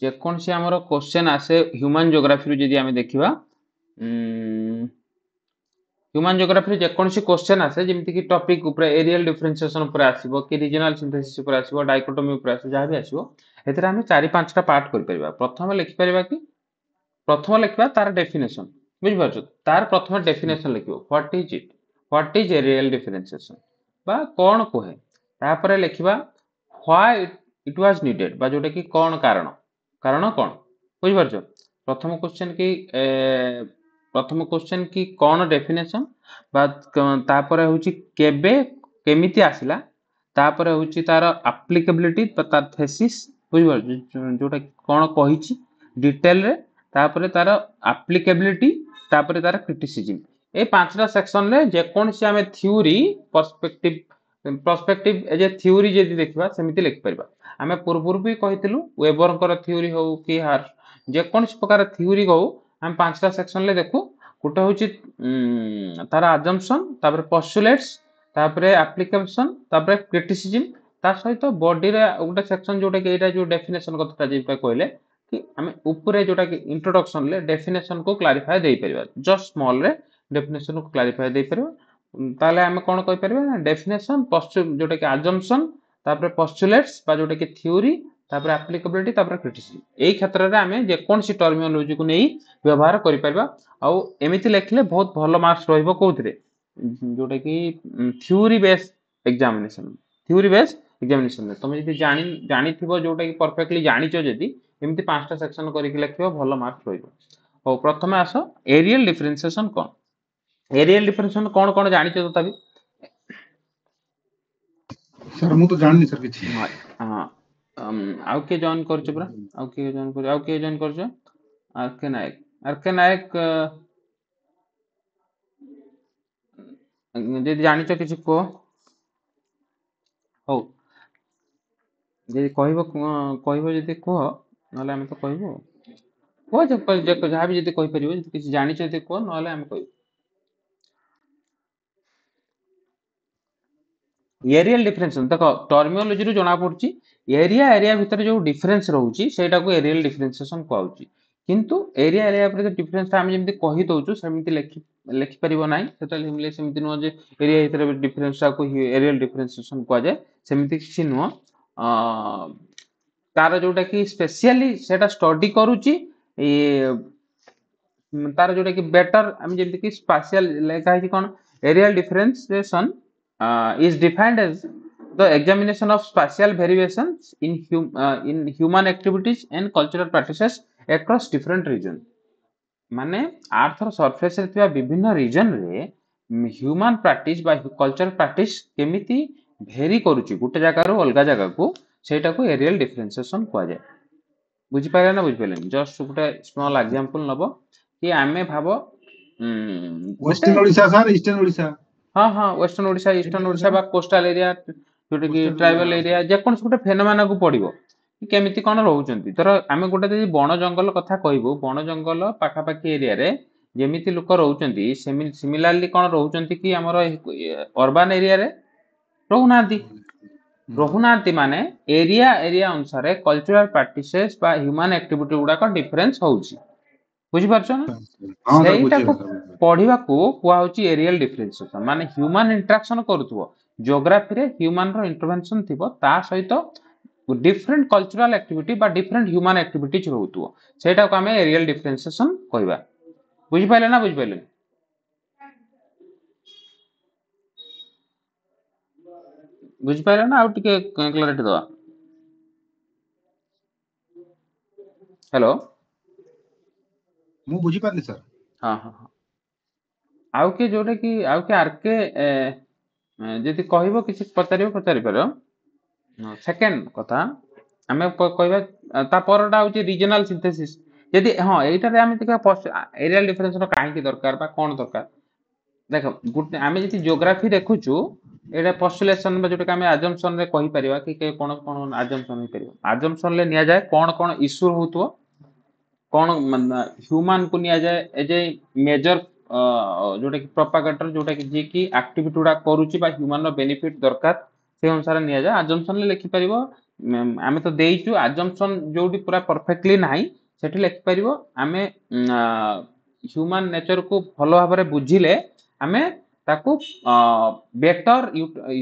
ଯେକୌଣସି ଆମର କ୍ୱେଶ୍ଚନ୍ ଆସେ ହ୍ୟୁମାନ୍ ଜିଓଗ୍ରାଫିରୁ ଯଦି ଆମେ ଦେଖିବା ହ୍ୟୁମାନ୍ ଜିଓଗ୍ରାଫିରୁ ଯେକୌଣସି କ୍ୱେଶ୍ଚନ୍ ଆସେ ଯେମିତିକି ଟପିକ୍ ଉପରେ ଏରିଆଲ୍ ଡିଫରେନ୍ସିଏସନ୍ ଉପରେ ଆସିବ କି ରିଜନାଲ୍ ସିନ୍ଥେସିସ୍ ଉପରେ ଆସିବ ଡାଇକୋଟୋମି ଉପରେ ଆସିବ ଯାହା ବି ଆସିବ ଏଥିରେ ଆମେ 4-5ଟା ପାର୍ଟ କରିପାରିବା। ପ୍ରଥମେ ଲେଖିପାରିବା କି ପ୍ରଥମ ଲେଖିବା ତାର ଡେଫିନେସନ୍ ବୁଝିପାରୁଛ ତାର ପ୍ରଥମେ ଡେଫିନେସନ୍ ଲେଖିବ ହ୍ୱାଟ୍ ଇଜ୍ ଏରିଆଲ୍ ଡିଫରେନ୍ସିଏସନ୍ ବା କ'ଣ କୁହେ। ତାପରେ ଲେଖିବା ହ୍ୱାଇ ଇଟ୍ ୱାଜ୍ ନିଡେଡ୍ ବା ଯୋଉଟା କି କ'ଣ କାରଣ କ'ଣ ବୁଝିପାରୁଛ। ପ୍ରଥମ କ୍ୱେଶ୍ଚନ୍ କି କ'ଣ ଡେଫିନେସନ୍ ବା ତାପରେ ହେଉଛି କେବେ କେମିତି ଆସିଲା ତାପରେ ହେଉଛି ତାର ଆପ୍ଲିକେବିଲିଟି ବା ତାର ଥେସିସ୍ ବୁଝିପାରୁଛ ଯୋଉଟା କ'ଣ କହିଛି ଡିଟେଲରେ ତାପରେ ତାର ଆପ୍ଲିକେବିଲିଟି ତାପରେ ତାର କ୍ରିଟିସିଜିମ୍ এই 5টা সেকশନରେ ଯେକୌଣସି ଆମେ ଥିଓରି ପର୍ସପେକ୍ଟିଭ ଏଜ ଏ ଥିଓରି ଯଦି ଦେଖିବା ସେମିତି ଲେଖିପାରିବା। ଆମେ ପୂର୍ବରୁ ବି କହିଥିଲୁ ୱେବରଙ୍କର ଥିଓରି ହଉ କି ଯେକୌଣସି ପ୍ରକାର ଥିଓରି ହଉ ଆମେ 5ଟା ସେକ୍ସନରେ ଦେଖୁ। ଗୋଟେ ହେଉଛି ତାର ଆଜମ୍ପସନ୍ ତାପରେ ପସ୍ଟୁଲେଟ୍ସ ତାପରେ ଆପ୍ଲିକେସନ୍ ତାପରେ କ୍ରିଟିସିଜିମ୍ ତା ସହିତ ବଡିରେ ଗୋଟେ ସେକ୍ସନ ଯୋଉଟା କି ଏଇଟା ଯୋଉ ଡେଫିନେସନ୍ କଥାଟା ଯେମିତି କହିଲେ କି ଆମେ ଉପରେ ଯୋଉଟା କି ଇଣ୍ଟ୍ରୋଡକ୍ସନରେ ଡେଫିନେସନ୍ କୁ କ୍ଲାରିଫାଏ ଦେଇପାରିବା ଜଷ୍ଟ ସ୍ମଲରେ ଡେଫିନେସନ୍ କୁ କ୍ଲାରିଫାଏ ଦେଇପାରିବା। ତାହେଲେ ଆମେ କ'ଣ କହିପାରିବା ନା ଡେଫିନେସନ୍ ଯୋଉଟା କି ଆଜମ୍ପସନ୍ ତାପରେ ପସ୍ଟୁଲେଟ୍ସ ବା ଯୋଉଟା କି ଥିଓରି ତାପରେ ଆପ୍ଲିକେବିଲିଟି ତାପରେ କ୍ରିଟିସିଜିମ୍ ଏଇ କ୍ଷେତ୍ରରେ ଆମେ ଯେକୌଣସି ଟର୍ମିନୋଲୋଜିକୁ ନେଇ ବ୍ୟବହାର କରିପାରିବା। ଆଉ ଏମିତି ଲେଖିଲେ ବହୁତ ଭଲ ମାର୍କସ୍ ରହିବ କୋଉଥିରେ ଯୋଉଟା କି ଥିଓରି ବେସ୍ ଏକ୍ଜାମିନେସନରେ ତମେ ଯଦି ଜାଣିଥିବ ଯୋଉଟା କି ପରଫେକ୍ଟଲି ଜାଣିଛ ଯଦି ଏମିତି 5ଟା ସେକ୍ସନ କରିକି ଲେଖିବ ଭଲ ମାର୍କ ରହିବ। ହଉ ପ୍ରଥମେ ଆସ ଏରିଆଲ୍ ଡିଫରେନ୍ସିଏସନ୍ କ'ଣ। ଏରିଆଲ୍ ଡିଫରେନ୍ସିଏସନ୍ କ'ଣ ଜାଣିଛ ତଥାପି? ସାର୍ ମୁଁ ତ ଜାଣିନି ସାର୍ କିଛି। ହଁ ଆଉ କିଏ ଜଏନ୍ କରିଛ ପୁରା ଆଉ କିଏ ଜଏନ୍ କରିଛ ଆରକେ ନାୟକ ଯଦି ଜାଣିଛ କିଛି କୁହ। ହଉ ଯଦି କହିବ ଯଦି କୁହ ନହେଲେ ଆମେ ତ କହିବୁ କୁହ ଯାହା ବି ଯଦି କହିପାରିବ ଯଦି କିଛି ଜାଣିଛ ଯଦି କୁହ ନହେଲେ ଆମେ କହିବୁ। ଏରିଆଲ୍ ଡିଫରେନ୍ସିଏସନ୍ ଦେଖ ଟର୍ମିନୋଲୋଜିରୁ ଜଣା ପଡୁଛି ଏରିଆ ଭିତରେ ଯୋଉ ଡିଫରେନ୍ସ ରହୁଛି ସେଇଟାକୁ ଏରିଆଲ୍ ଡିଫରେନ୍ସିଏସନ୍ କୁହାଯାଉଛି। କିନ୍ତୁ ଏରିଆ ଭିତରେ ଡିଫରେନ୍ସଟା ଆମେ ଯେମିତି କହି ଦଉଛୁ ସେମିତି ଲେଖିପାରିବ ନାହିଁ ସେଟା ସେମିତି ନୁହଁ ଯେ ଏରିଆ ଭିତରେ ଡିଫରେନ୍ସଟାକୁ ଏରିଆଲ୍ ଡିଫରେନ୍ସିଏସନ୍ କୁହାଯାଏ ସେମିତି କିଛି ନୁହଁ। ତାର ଯୋଉଟା କି ସ୍ପେସିଆଲି ସେଟା ଷ୍ଟଡି କରୁଛି ତାର ଯୋଉଟା କି ବେଟର ଆମେ ଯେମିତି କି ସ୍ପାସିଆଲ ଲେଖା ହେଇଛି କ'ଣ aerial differentiation is defined as the examination of spatial variations in human activities and cultural practices across different regions। माने आर्थर सरफेस रे थिबा विभिन्न रीजन रे ह्यूमन प्रैक्टिस बा कल्चरल प्रैक्टिस केमिति भेरी करूची गुटे जगह रो अलगा जगह को सेटा को एरियल डिफरेंशिएशन कुआ जाय। बुझी पारे ना बुझी पाले जस्ट गुटे स्मॉल एग्जांपल नबो कि आमे भाबो western Odisha sir eastern Odisha हाँ वेस्टर्न ओडिशा ईस्टर्न ओडिशा बा कोस्टल एरिया जोटे कि ट्राइबल एरिया जेकोनस गुटे फेनोमेना को पड़िबो केमिति कोन रहउचंती धर आमे गुटे जदि बण जंगल कथा कहबो बण जंगल पाखापाखी एरिया रे जेमिति लोक रहउचंती सिमिलरली कोन रहउचंती कि हमर अर्बन एरिया रे रहुनांती माने एरिया अनुसार कल्चरल प्रैक्टिसेस बा ह्यूमन एक्टिविटी गुडा को डिफरेंस होउची बुझी पारछो ना सेटा को पढ़िबा को कुआ होची एरियल डिफरेंशिएशन माने ह्यूमन इंटरेक्शन करूथबो जियोग्राफी रे ह्यूमन रो इंटरवेंशन थिबो ता सहित डिफरेंट कल्चरल एक्टिविटी बा डिफरेंट ह्यूमन एक्टिविटीज रहउथबो सेटा को हमें एरियल डिफरेंशिएशन कहबा। बुझी पाइले ना बुझी पाइले बुझी पाइले ना आउ टिके क्लैरिटी दवा। हेलो ମୁଁ ବୁଝି ପାରିଲି ସାର୍। हाँ आउ के जोटे कि आउ के आरके जदि कहबो किछि पचारि पारो सेकेंड कथा आमे कहबा ता परडा होची रीजनल सिंथेसिस यदि हां एटारे आमे देखा एरियल डिफरेंस काहे की दरकार बा कोन दरकार देखो गुटे आमे जति जियोग्राफी देखुछु एटा पोस्टुलेशन बा जोटा आमे अजम्पशन रे कहि परिबा कि कोन कोन अजम्पशन होई परिबो अजम्पशन ले निया जाय कोन कोन इशू होतो कोन ह्यूमन को निया जाय एज ए मेजर जोटा कि प्रोपागेटर जोटा कि जे कि एक्टिविटी गुडा करूची बा ह्यूमन रो बेनिफिट दरकार से अनुसार निया जाय अजम्पशन ले लिखि परिबो ଆମେ ତ ଦେଇଛୁ ଆଜମ୍ପସନ୍ ଯୋଉଠି ପୁରା ପରଫେକ୍ଟଲି ନାହିଁ ସେଠି ଲେଖିପାରିବ ଆମେ ହ୍ୟୁମାନ ନେଚରକୁ ଭଲ ଭାବରେ ବୁଝିଲେ ଆମେ ତାକୁ ବେଟର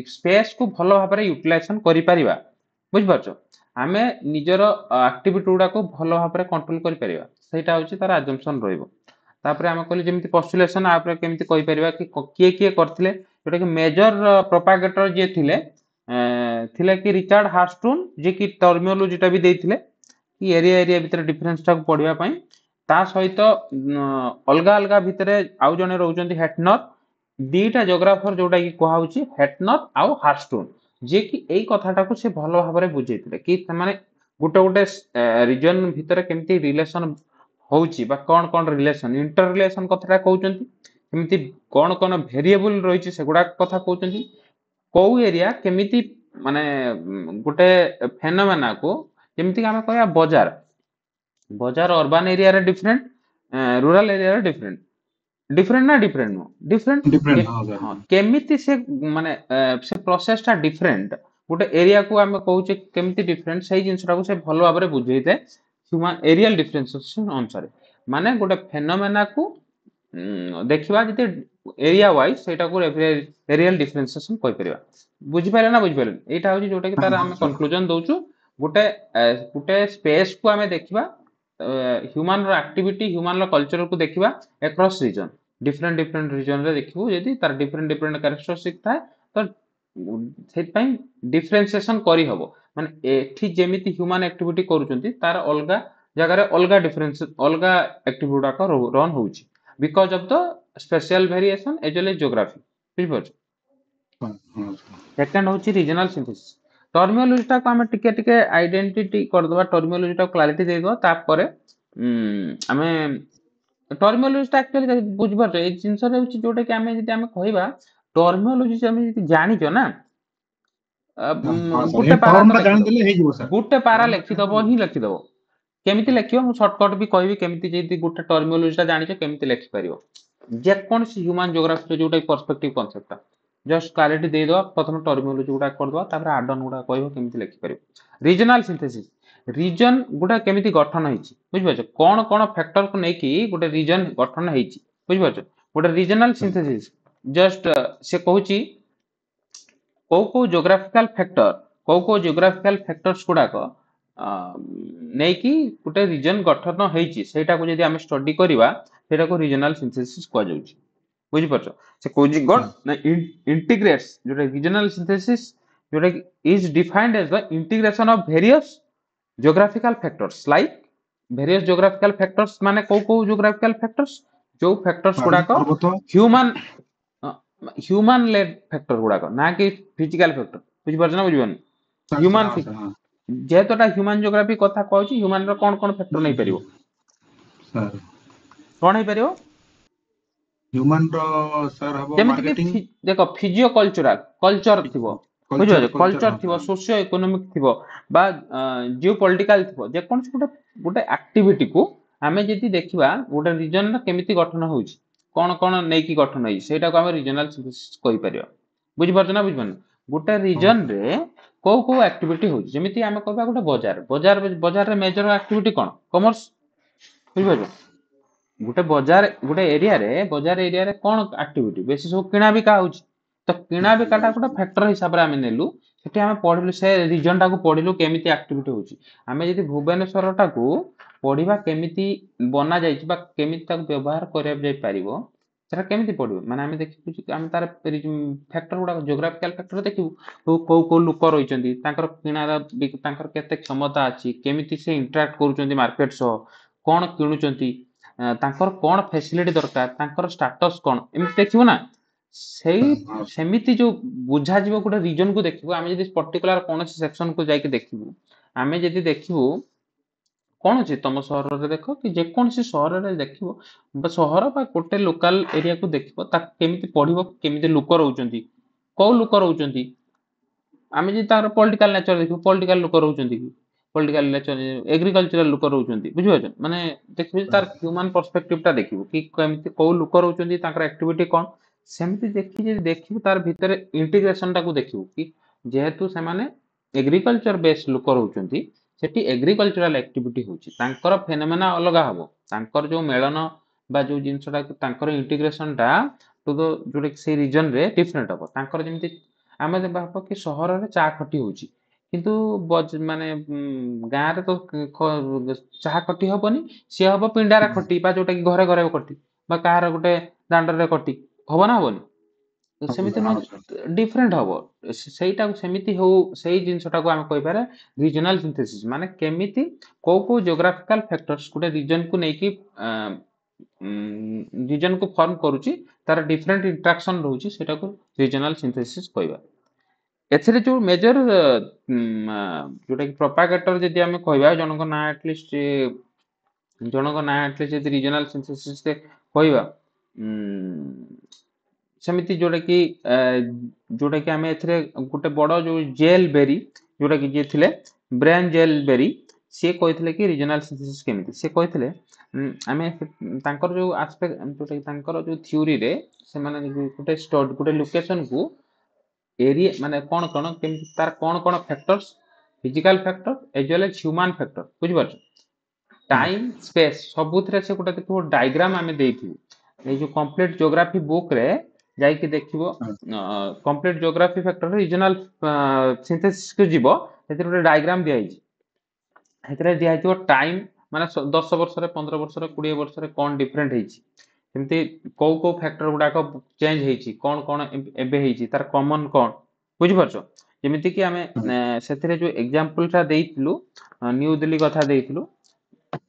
ସ୍ପେସକୁ ଭଲ ଭାବରେ ୟୁଟିଲାଇଜେସନ କରିପାରିବା ବୁଝିପାରୁଛ ଆମେ ନିଜର ଆକ୍ଟିଭିଟି ଗୁଡାକୁ ଭଲ ଭାବରେ କଣ୍ଟ୍ରୋଲ କରିପାରିବା ସେଇଟା ହଉଛି ତାର ଆଜମ୍ପସନ ରହିବ ତାପରେ ଆମେ କହିଲେ ଯେମିତି ପସ୍ଟୁଲେସନ ଆପରେ କେମିତି କହିପାରିବା କି କିଏ କିଏ କରିଥିଲେ ଯୋଉଟା କି ମେଜର ପ୍ରୋପାଗେଟର ଯିଏ ଥିଲେ ଥିଲେ କି ରିଚାର୍ଡ ହାର୍ଷ୍ଟୁନ ଯିଏ କି ଟର୍ମିଓଲୋଜିଟା ବି ଦେଇଥିଲେ କି ଏରିଆ ଏରିଆ ଭିତରେ ଡିଫରେନ୍ସଟାକୁ ପଢିବା ପାଇଁ ତା ସହିତ ଅଲଗା ଅଲଗା ଭିତରେ ଆଉ ଜଣେ ରହୁଛନ୍ତି ହେଟନର ଦିଟା ଜୋଗ୍ରାଫର ଯୋଉଟା କି କୁହାହଉଛି ହେଟନର ଆଉ ହାର୍ଷ୍ଟୁନ ଯିଏ କି ଏଇ କଥାଟାକୁ ସେ ଭଲ ଭାବରେ ବୁଝେଇଥିଲେ କି ସେମାନେ ଗୋଟେ ଗୋଟେ ରିଜନ ଭିତରେ କେମିତି ରିଲେସନ ହଉଛି ବା କଣ କଣ ରିଲେସନ ଇଣ୍ଟର ରିଲେସନ କଥାଟା କହୁଛନ୍ତି କେମିତି କଣ କଣ ଭେରିଏବୁଲ ରହିଛି ସେଗୁଡାକ କଥା କହୁଛନ୍ତି କୋଉ ଏରିଆ କେମିତି ମାନେ ଗୋଟେ ଫେନୋମେନାକୁ ଯେମିତି ଆମେ କହିବା ବଜାର ବଜାର ଅର୍ବାନ ଏରିଆରେ ଡିଫରେଣ୍ଟ ରୁରାଲ ଏରିଆରେ ଡିଫରେଣ୍ଟ ଡିଫରେଣ୍ଟ ନା ଡିଫରେଣ୍ଟ ନୁହଁ ଡିଫରେଣ୍ଟ डिफरेंट हाँ सर ହଁ କେମିତି ସେ ମାନେ ସେ ପ୍ରୋସେସଟା ଡିଫରେଣ୍ଟ ଗୋଟେ ଏରିଆକୁ ଆମେ କହୁଛେ କେମିତି ଡିଫରେଣ୍ଟ ସେଇ ଜିନିଷଟାକୁ ସେ ଭଲ ଭାବରେ ବୁଝେଇଥାଏ ହ୍ୟୁମାନ ଏରିଆଲ ଡିଫରେନ୍ସିଏସନ ଅନୁସାରେ ମାନେ ଗୋଟେ ଫେନୋମେନାକୁ ଦେଖିବା ଯଦି ଏରିଆ ୱାଇଜ ସେଇଟାକୁ ଏରିଆଲ ଡିଫରେନ୍ସିଏସନ କହିପାରିବା ବୁଝିପାରିଲେ ନା ବୁଝିପାରିଲେ ଏଇଟା ହଉଛି ଯୋଉଟା କି हाँ ତାର हाँ ଆମେ सर କନକ୍ଲୁଜନ ଦଉଛୁ ଗୋଟେ ଗୋଟେ ସ୍ପେସକୁ ଆମେ ଦେଖିବା ହ୍ୟୁମାନର ଆକ୍ଟିଭିଟି ହ୍ୟୁମାନର କଲଚରକୁ ଦେଖିବା ଏକ୍ରସ୍ ରିଜନ ଡିଫରେଣ୍ଟ ଡିଫରେଣ୍ଟ ରିଜନରେ ଦେଖିବୁ ଯଦି ତାର ଡିଫରେଣ୍ଟ ଡିଫରେଣ୍ଟ କ୍ୟାରେକ୍ଟରିଷ୍ଟିକ ଥାଏ ତ ସେଥିପାଇଁ ଡିଫରେନ୍ସିଏସନ କରିହବ ମାନେ ଏଠି ଯେମିତି ହ୍ୟୁମାନ ଆକ୍ଟିଭିଟି କରୁଛନ୍ତି ତାର ଅଲଗା ଜାଗାରେ ଅଲଗା ଡିଫରେନ୍ସ ଅଲଗା ଆକ୍ଟିଭିଟି ଗୁଡାକ ରନ୍ ହଉଛି because of the special variation age well age geography ବୁଝିପାରୁଛ हाँ हाँ सर ସେକେଣ୍ଡ ହଉଛି ରିଜନାଲ ସିନ୍ଥେସିସ୍ ଟର୍ମିଓଲୋଜିଟାକୁ ଆମେ ଟିକେ ଟିକେ ଆଇଡେଣ୍ଟିଟି କରିଦେବା ଟର୍ମିଓଲୋଜିଟାକୁ କ୍ଲାରିଟି ଦେଇଦେବା ତାପରେ ଆମେ ଟର୍ମିଓଲୋଜିଟା ଆକ୍ଚୁଆଲି ବୁଝିପାରୁଛ ଏଇ ଜିନିଷଟା ହଉଛି ଯୋଉଟା କି ଆମେ ଯଦି ଆମେ କହିବା ଟର୍ମିଓଲୋଜି ଆମେ ଯଦି ଜାଣିଛ ନା हाँ सर ये ଗୋଟେ ପାରା टर्म ତ टा जान ଲେଖିଦବ देले हे जीवो सर ଗୋଟେ ପାରା टर्म टा जान ଲେଖିଦବ देले ହିଁ ଲେଖିଦବ କେମିତି ଲେଖିବ ମୁଁ ସର୍ଟକଟ ବି କହିବି କେମିତି ଯଦି ଗୋଟେ ଟର୍ମିଓଲୋଜିଟା ଜାଣିଛ କେମିତି ଲେଖିପାରିବ ଯେକୌଣସି ହ୍ୟୁମାନ ଜିଓଗ୍ରାଫିର ଯୋଉଟା ପର୍ସପେକ୍ଟିଭ କନସେପ୍ଟଟା ଜଷ୍ଟ କ୍ଲାରିଟି ଦେଇଦବା ପ୍ରଥମେ ଟର୍ମିଓଲୋଜି ଗୁଡା କରିଦବା ତାପରେ ଆଡନ ଗୁଡା କହିବ କେମିତି ଲେଖିପାରିବ ରିଜନାଲ ସିନ୍ଥେସିସ୍ ରିଜନ ଗୁଡା କେମିତି ଗଠନ ହେଇଛି ବୁଝିପାରୁଛ କଣ କଣ ଫ୍ୟାକ୍ଟରକୁ ନେଇକି ଗୋଟେ ରିଜନ ଗଠନ ହେଇଛି ବୁଝିପାରୁଛ ଗୋଟେ ରିଜନାଲ ସିନ୍ଥେସିସ୍ ଜଷ୍ଟ ସେ କହୁଛି କୋଉ କୋଉ ଜିଓଗ୍ରାଫିକାଲ ଫ୍ୟାକ୍ଟର୍ସ ଗୁଡାକ ନେଇକି ଗୋଟେ ରିଜନ ଗଠନ ହେଇଛି ସେଇଟାକୁ ଯଦି ଆମେ ଷ୍ଟଡି କରିବା ସେଇଟାକୁ ରିଜନାଲ ସିନ୍ଥେସିସ୍ କୁହାଯାଉଛି ବୁଝିପାରୁଛ ସେ କହୁଛି କଣ हाँ ନା ଇଣ୍ଟିଗ୍ରେଟ୍ସ ଯୋଉଟା ରିଜନାଲ ସିନ୍ଥେସିସ୍ ଯୋଉଟା କି is defined age the integration of various geographical factors like various geographical factors ମାନେ କୋଉ geographical factors ଯୋଉ factors पानी ଗୁଡାକ पर्वत human led factor ଗୁଡାକ ନା କି physical factor ବୁଝିପାରୁଛ ନା ବୁଝିପାରୁନି सर human हाँ सर हाँ ଯେହେତୁ ଏଟା human geography କଥା କହୁଛି human ର କଣ କଣ factor ନେଇପାରିବ सर କଣ ହେଇପାରିବ ह्यूमन रो सर हबो ଯେମିତି କି मार्केटिंग ଦେଖ ଫିଜିଓ କଲଚର ଥିବ ବୁଝିପାରୁଛ कल्चर कल्चर କଲଚର हाँ ଥିବ सर ସୋସିଓ ଇକୋନୋମିକ ଥିବ ବା ଜିଓ ପଲିଟିକାଲ ଥିବ ଯେକୌଣସି ଗୋଟେ ଗୋଟେ ଆକ୍ଟିଭିଟିକୁ ଆମେ ଯଦି ଦେଖିବା ଗୋଟେ ରିଜନର କେମିତି ଗଠନ ହଉଛି କଣ କଣ ନେଇକି ଗଠନ ହେଇଛି ସେଇଟାକୁ ଆମେ ରିଜନାଲ ସିନ୍ଥେସିସ୍ କହିପାରିବା ବୁଝିପାରୁଛ ନା ବୁଝିପାରୁନି ଗୋଟେ हाँ सर ରିଜନରେ କୋଉ କୋଉ ଆକ୍ଟିଭିଟି ହଉଛି ଯେମିତି ଆମେ କହିବା ଗୋଟେ ବଜାରରେ ମେଜର ଆକ୍ଟିଭିଟି କଣ କମର୍ସ ବୁଝିପାରୁଛ ଗୋଟେ ଗୋଟେ ବଜାର ଏରିଆରେ କଣ ଆକ୍ଟିଭିଟି ବେଶୀ ସବୁ କିଣା ବିକା ହଉଛି ତ କିଣା ବିକାଟା ଗୋଟେ ଫ୍ୟାକ୍ଟର ହିସାବରେ ଆମେ ନେଲୁ ସେଠି ଆମେ ପଢିଲୁ ସେ ରିଜନଟାକୁ ପଢିଲୁ କେମିତି ଆକ୍ଟିଭିଟି ହଉଛି ଆମେ ଯଦି ଭୁବନେଶ୍ୱରଟାକୁ ପଢିବା କେମିତି ବନା ଯାଇଛି ବା କେମିତି ତାକୁ ବ୍ୟବହାର କରିବା ଯାଇପାରିବ ସେଟା କେମିତି ପଢିବ ମାନେ ଆମେ ଦେଖିବୁ ଆମେ ତାର ଫ୍ୟାକ୍ଟର ଗୁଡାକ ଜିଓଗ୍ରାଫିକାଲ ଫ୍ୟାକ୍ଟର ଦେଖିବୁ କୋଉ କୋଉ ଲୋକ ରହିଛନ୍ତି ତାଙ୍କର କିଣାର ତାଙ୍କର କେତେ କ୍ଷମତା ଅଛି କେମିତି ସେ ଇଣ୍ଟରାକ୍ଟ କରୁଛନ୍ତି ମାର୍କେଟ ସହ କଣ କିଣୁଛନ୍ତି ତାଙ୍କର କଣ ଫ୍ୟାସିଲିଟି ଦରକାର ତାଙ୍କର ଷ୍ଟାଟସ କଣ ଏମିତି ଦେଖିବୁ ନା ସେଇ हाँ ସେମିତି ଯୋଉ ବୁଝାଯିବ ଗୋଟେ ରିଜନକୁ ଦେଖିବୁ ଆମେ ଯଦି ପର୍ଟିକୁଲାର କୌଣସି ସେକ୍ସନକୁ ଯାଇକି ଦେଖିବୁ ଆମେ ଯଦି ଦେଖିବୁ କଣ ଅଛି ତମ ସହରରେ ଦେଖ କି ଯେକୌଣସି ସହରରେ ଦେଖିବ ବା ସହର ବା ଗୋଟେ ଲୋକାଲ ଏରିଆକୁ ଦେଖିବ ତାକୁ କେମିତି ପଢିବ କେମିତି ଲୋକ ରହୁଛନ୍ତି କୋଉ ଲୋକ ରହୁଛନ୍ତି ଆମେ ଯଦି ତାର ପଲିଟିକାଲ ନେଚର ଦେଖିବୁ ପଲିଟିକାଲ ଲୋକ ରହୁଛନ୍ତି କି ପଲିଟିକାଲ ନେଚର ଏଗ୍ରିକଲଚରାଲ ଲୋକ ରହୁଛନ୍ତି ବୁଝିପାରୁଛ ମାନେ ଦେଖିବୁ ତାର ହ୍ୟୁମାନ ପର୍ସପେକ୍ଟିଭ ଟା ଦେଖିବୁ କି କେମିତି କୋଉ ଲୋକ ରହୁଛନ୍ତି ତାଙ୍କର ଆକ୍ଟିଭିଟି କଣ ସେମିତି ଦେଖି ଯଦି ଦେଖିବୁ ତାର ଭିତରେ ଇଣ୍ଟିଗ୍ରେସନ ଟାକୁ ଦେଖିବୁ କି ଯେହେତୁ ସେମାନେ एग्रीकल्चर बेस लोक रहउचंती सेठी एग्रीकल्चरल एक्टिविटी होची तांकर फेनोमेना अलगा हबो तांकर जो मेलन बा जो जिंसटा तांकर इंटीग्रेशन टा टू द जोटे से रीजन रे डिफरेंट हबो तांकर जेमति आमे भाबो कि सहर रे चा खटी होची किंतु माने गाँ रे तो चाहा खटी हबनी सी हबो पिंडारा खटी बा जोटा कि घरे घरे खटी बा काହାର गोटे दांडर रे खटी हबो ना हबनी तो सेमिति हाँ न सर डिफरेंट हबो ସେଇଟା ସେମିତି ହଉ ସେଇ ଜିନିଷଟାକୁ ଆମେ କହିପାରେ ରିଜନାଲ ସିନ୍ଥେସିସ୍ ମାନେ କେମିତି କୋଉ କୋଉ ଜିଓଗ୍ରାଫିକାଲ ଫ୍ୟାକ୍ଟର୍ସ ଗୋଟେ ରିଜନ କୁ ନେଇକି ରିଜନ କୁ ଫର୍ମ କରୁଛି ତାର ଡିଫରେଣ୍ଟ ଇଣ୍ଟରାକ୍ସନ ରହୁଛି ସେଟାକୁ ରିଜନାଲ ସିନ୍ଥେସିସ୍ କହିବା ଏଥିରେ ଯୋଉ ମେଜର ଯୋଉଟା କି ପ୍ରପାଗେଟର ଯଦି ଆମେ କହିବା ଜଣଙ୍କ ନାଁ ଆଟଲିଷ୍ଟ ଯଦି ରିଜନାଲ ସିନ୍ଥେସିସ୍ ରେ କହିବା ସେମିତି ଯୋଉଟା କି ଆମେ ଏଥିରେ ଗୋଟେ ବଡ ଯୋଉ ଜେଲ ବେରି ଯୋଉଟା କି ଯିଏ ଥିଲେ ବ୍ରେନ୍ ଜେଲ ବେରି ସିଏ କହିଥିଲେ କି ରିଜନାଲ ସିନ୍ଥେସିସ୍ କେମିତି ସିଏ କହିଥିଲେ ଆମେ ତାଙ୍କର ଯୋଉ ଆସ୍ପେକ୍ଟ ଯୋଉଟା କି ତାଙ୍କର ଯୋଉ ଥିଓରିରେ ସେମାନେ ଗୋଟେ ଲୋକେସନ କୁ एरिया माने कौन कौन केमति तार कौन कौन factors physical factor as well as human factor बुझि पारछ टाइम स्पेस सबुथरे से गोटे देखो डायग्राम आमे देइथि ए जो कंप्लीट ज्योग्राफी बुक रे जाई कि देखिबो complete geography factor regional synthesis को जीवो सेतिर गोटे डायग्राम दिया हिची हेतरे दिया हितो टाइम माने 10 वर्ष रे 15 वर्ष रे 20 वर्ष रे कोन डिफरेंट हिची सेमती को फैक्टर गुडा चेंज ହେଇଛି कौन कौन एबे ହେଇଛି तार कॉमन कौन बुझि परछो जेमिति कि हमें सेथिरे जो एग्जांपल टा देइथिलु न्यू दिल्ली कथा देइथिलु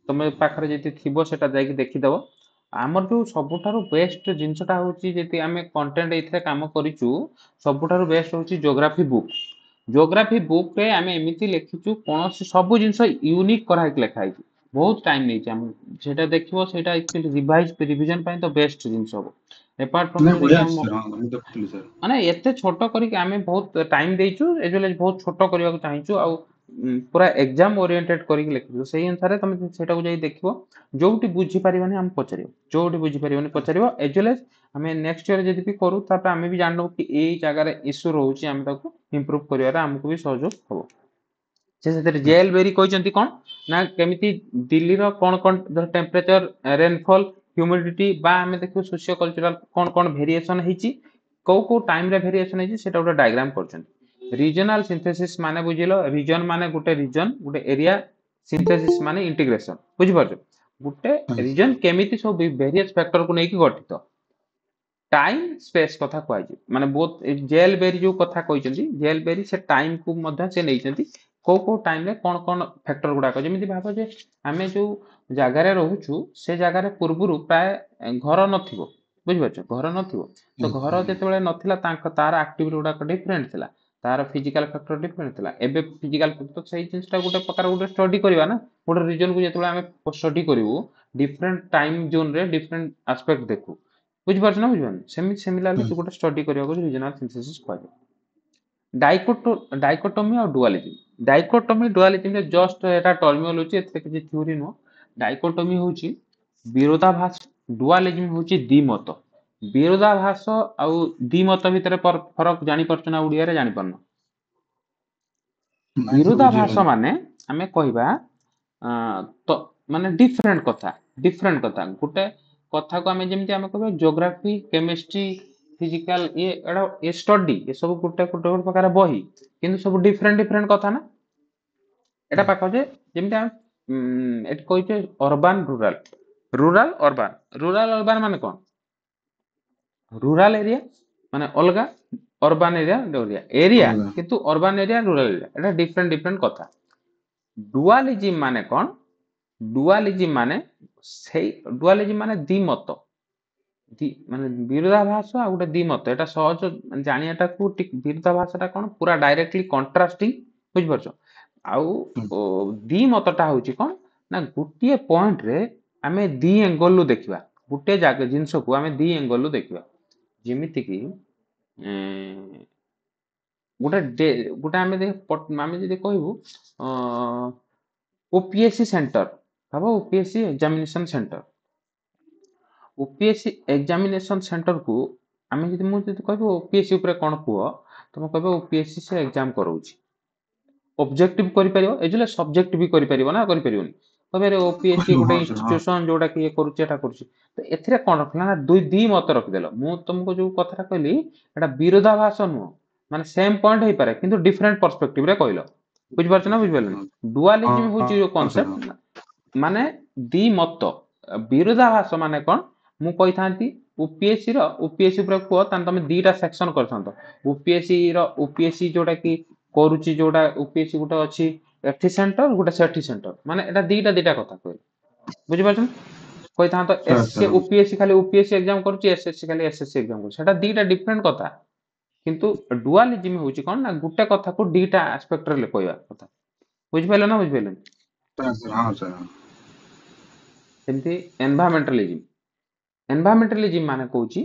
तमे पाखरे जेति थिबो सेटा जाई देखि दबो आमर जो सबुठारु बेस्ट जिंसटा होची जेति हमें कंटेंट एथिरे काम करिचु सबुठारु बेस्ट होची ज्योग्राफी बुक रे हमें एमिति लिखिचु कोनोसी सब जिंस यूनिक करा के लिखा है बहुत टाइम नहीं हम सेटा देखिबो सेटा एक्चुअली रिवीजन ପାଇଁ तो बेस्ट जिंस हो अपार्ट फ्रॉम नहीं जो देखि बढ़िया हम सर हाँ मैं देखुଥିଲି सर माने एते छोट करी आमे बहुत टाइम देइचु एजले बहुत छोट करिया को चाहिचु आ पूरा एग्जाम ओरिएंटेड करी लिखिचु सेही अनुसार तुम सेटा को जाई देखिबो जोउटी बुझी परिबनी हम पचरियो जोउटी बुझी परिबनी पचरियो एजले हमें नेक्स्ट ईयर जदि भी करू तापर हमें भी जानबो कि एई जगह रे इश्यू रहउची हम ताको इंप्रूव करिवारा हमको भी सहयोग हो से जेल बेरी कहते कौन ना केमिति दिल्ली रो कौन कौन टेम्परेचर रेनफॉल ह्यूमिडिटी बा आमे देखियो सोशियो कल्चरल कौन कौन वेरिएशन हेची को टाइम रे वेरिएशन हेची सेटा गोटे डायग्राम करछन रीजनल सिंथेसिस माने बुझिलो रीजन माने गोटे एरिया सिंथेसिस माने इंटीग्रेशन बुझि परछो गोटे रीजन केमिति सब वेरियस फैक्टर को नेकी गठित टाइम स्पेस कथा कहै माने बोथ जेल बेरी जो कथा कहइचंती जेल बेरी से टाइम को मध्य से नैचंती को टाइम रे कौन कौन फैक्टर गुडा जेମିତି भाबो जे आमे जो जगह रे रहउछु से जगह रे पूर्वरु प्राय घर नथिबो बुझि परछो घर नथिबो तो घर जेतेबेले नथिला तार एक्टिविटी गुडा डिफरेंट थिला तार फिजिकल फैक्टर डिफरेंट थिला एबे फिजिकल फैक्टर सही जिंसटा गोटे प्रकार गोटे स्टडी करबा ना गोटे रीजन को जेतेबेले आमे स्टडी करिवु डिफरेंट टाइम जोन रे डिफरेंट एस्पेक्ट देखु बुझि परछ ना बुझिबन सिमिलरली गोटे स्टडी करिया को रीजनल सिंथेसिस कहै डाइकोटोमी और डुअलिज्म डाइकोटोमी रे जस्ट एटा टर्मिनोलॉजी एते किछि थ्योरी नो डाइकोटोमी होची विरोधाभास डुअलिज्म होची द्विमत विरोधाभास आउ द्विमत भितर फरक जानि परछ ना उडिया रे जानि परनो नहीं सर विरोधाभास बुझिगली माने आमे कहबा तो माने डिफरेंट कथा गोटे कथा को आमे जेमति आमे कहबा ज्योग्राफी केमिस्ट्री फिजिकल ये स्टडी ये सब गोटे गोटे प्रकार बही किंतु सब डिफरेंट कथा ना एटा पाखो जे जेमति हम एट कहइचे अर्बन रूरल अर्बन माने कोन रूरल एरिया माने अलगा अर्बन एरिया किंतु अर्बन एरिया रूरल एरिया एटा डिफरेंट कथा डुअलिज्म माने कोन डुअलिज्म माने द्विमत माने विरोधाभास आ गोटे द्विमत एटा सहज जानियाटा को विरोधाभासटा कोन पूरा डायरेक्टली कंट्रास्टिंग बुझ परछो आउ द्विमतटा होची कोन ना गुटिए पॉइंट रे आमे दी एंगल लु देखिबा गुटे जागे जिंस को आमे दी एंगल लु देखिबा जेमिति कि गोटे आमे जदि कहबू ओपीएससी सेंटर भाबो OPSC examination centre OPSC examination centre को आमे जदि कहबो ओपीएससी ऊपर कोन कुह तुम कहबो ओपीएससी से एग्जाम करौची ऑब्जेक्टिव करि परिबो एजुले सब्जेक्ट भी करि परिबो ना करि परिबोनी तबे ओपीएससी କହିବ गोटे ହଁ ସାର୍ ହଁ इंस्टीट्यूशन जोटा कि ये करूची एटा करूची तो एथिरे कोन रखला ना दुई दी मत रखि देलो मु तुमको जो कथरा कहली एटा विरोधाभास नुह माने सेम पॉइंट हेई पारे किंतु डिफरेंट पर्सपेक्टिव रे कहलो बुझ पारछ ना बुझ ହଁ पारलनी डुअलिज्म ହଁ होची जो ହଁ ସାର୍ ହଁ कांसेप्ट माने दी मत विरोधाभास माने कोन मु कहि थांती ओपीएससी रो ओपीएससी ऊपर को तान तमे दीटा सेक्शन करथंतो ओपीएससी जोटा कि करूची जोटा ओपीएससी गोटे अछि एठी सेंटर गोटे सेठी सेंटर माने एटा दीटा कथा कहली बुझि पारछ कहि थांतो ସାର୍ एससी ସାର୍ ହଁ ओपीएससी खाली ओपीएससी एग्जाम करूची एसएससी खाली एसएससी एग्जाम करूची सेटा दीटा डिफरेंट कथा किंतु डुअलिज्म होची कोन ना गुटे कथा को दीटा एस्पेक्ट रे कहया कथा बुझि पाइलो ना बुझि पाइलो ସାର୍ ହଁ ସାର୍ ହଁ ସେମିତି एनवायरमेंटलिज्म माने कहूची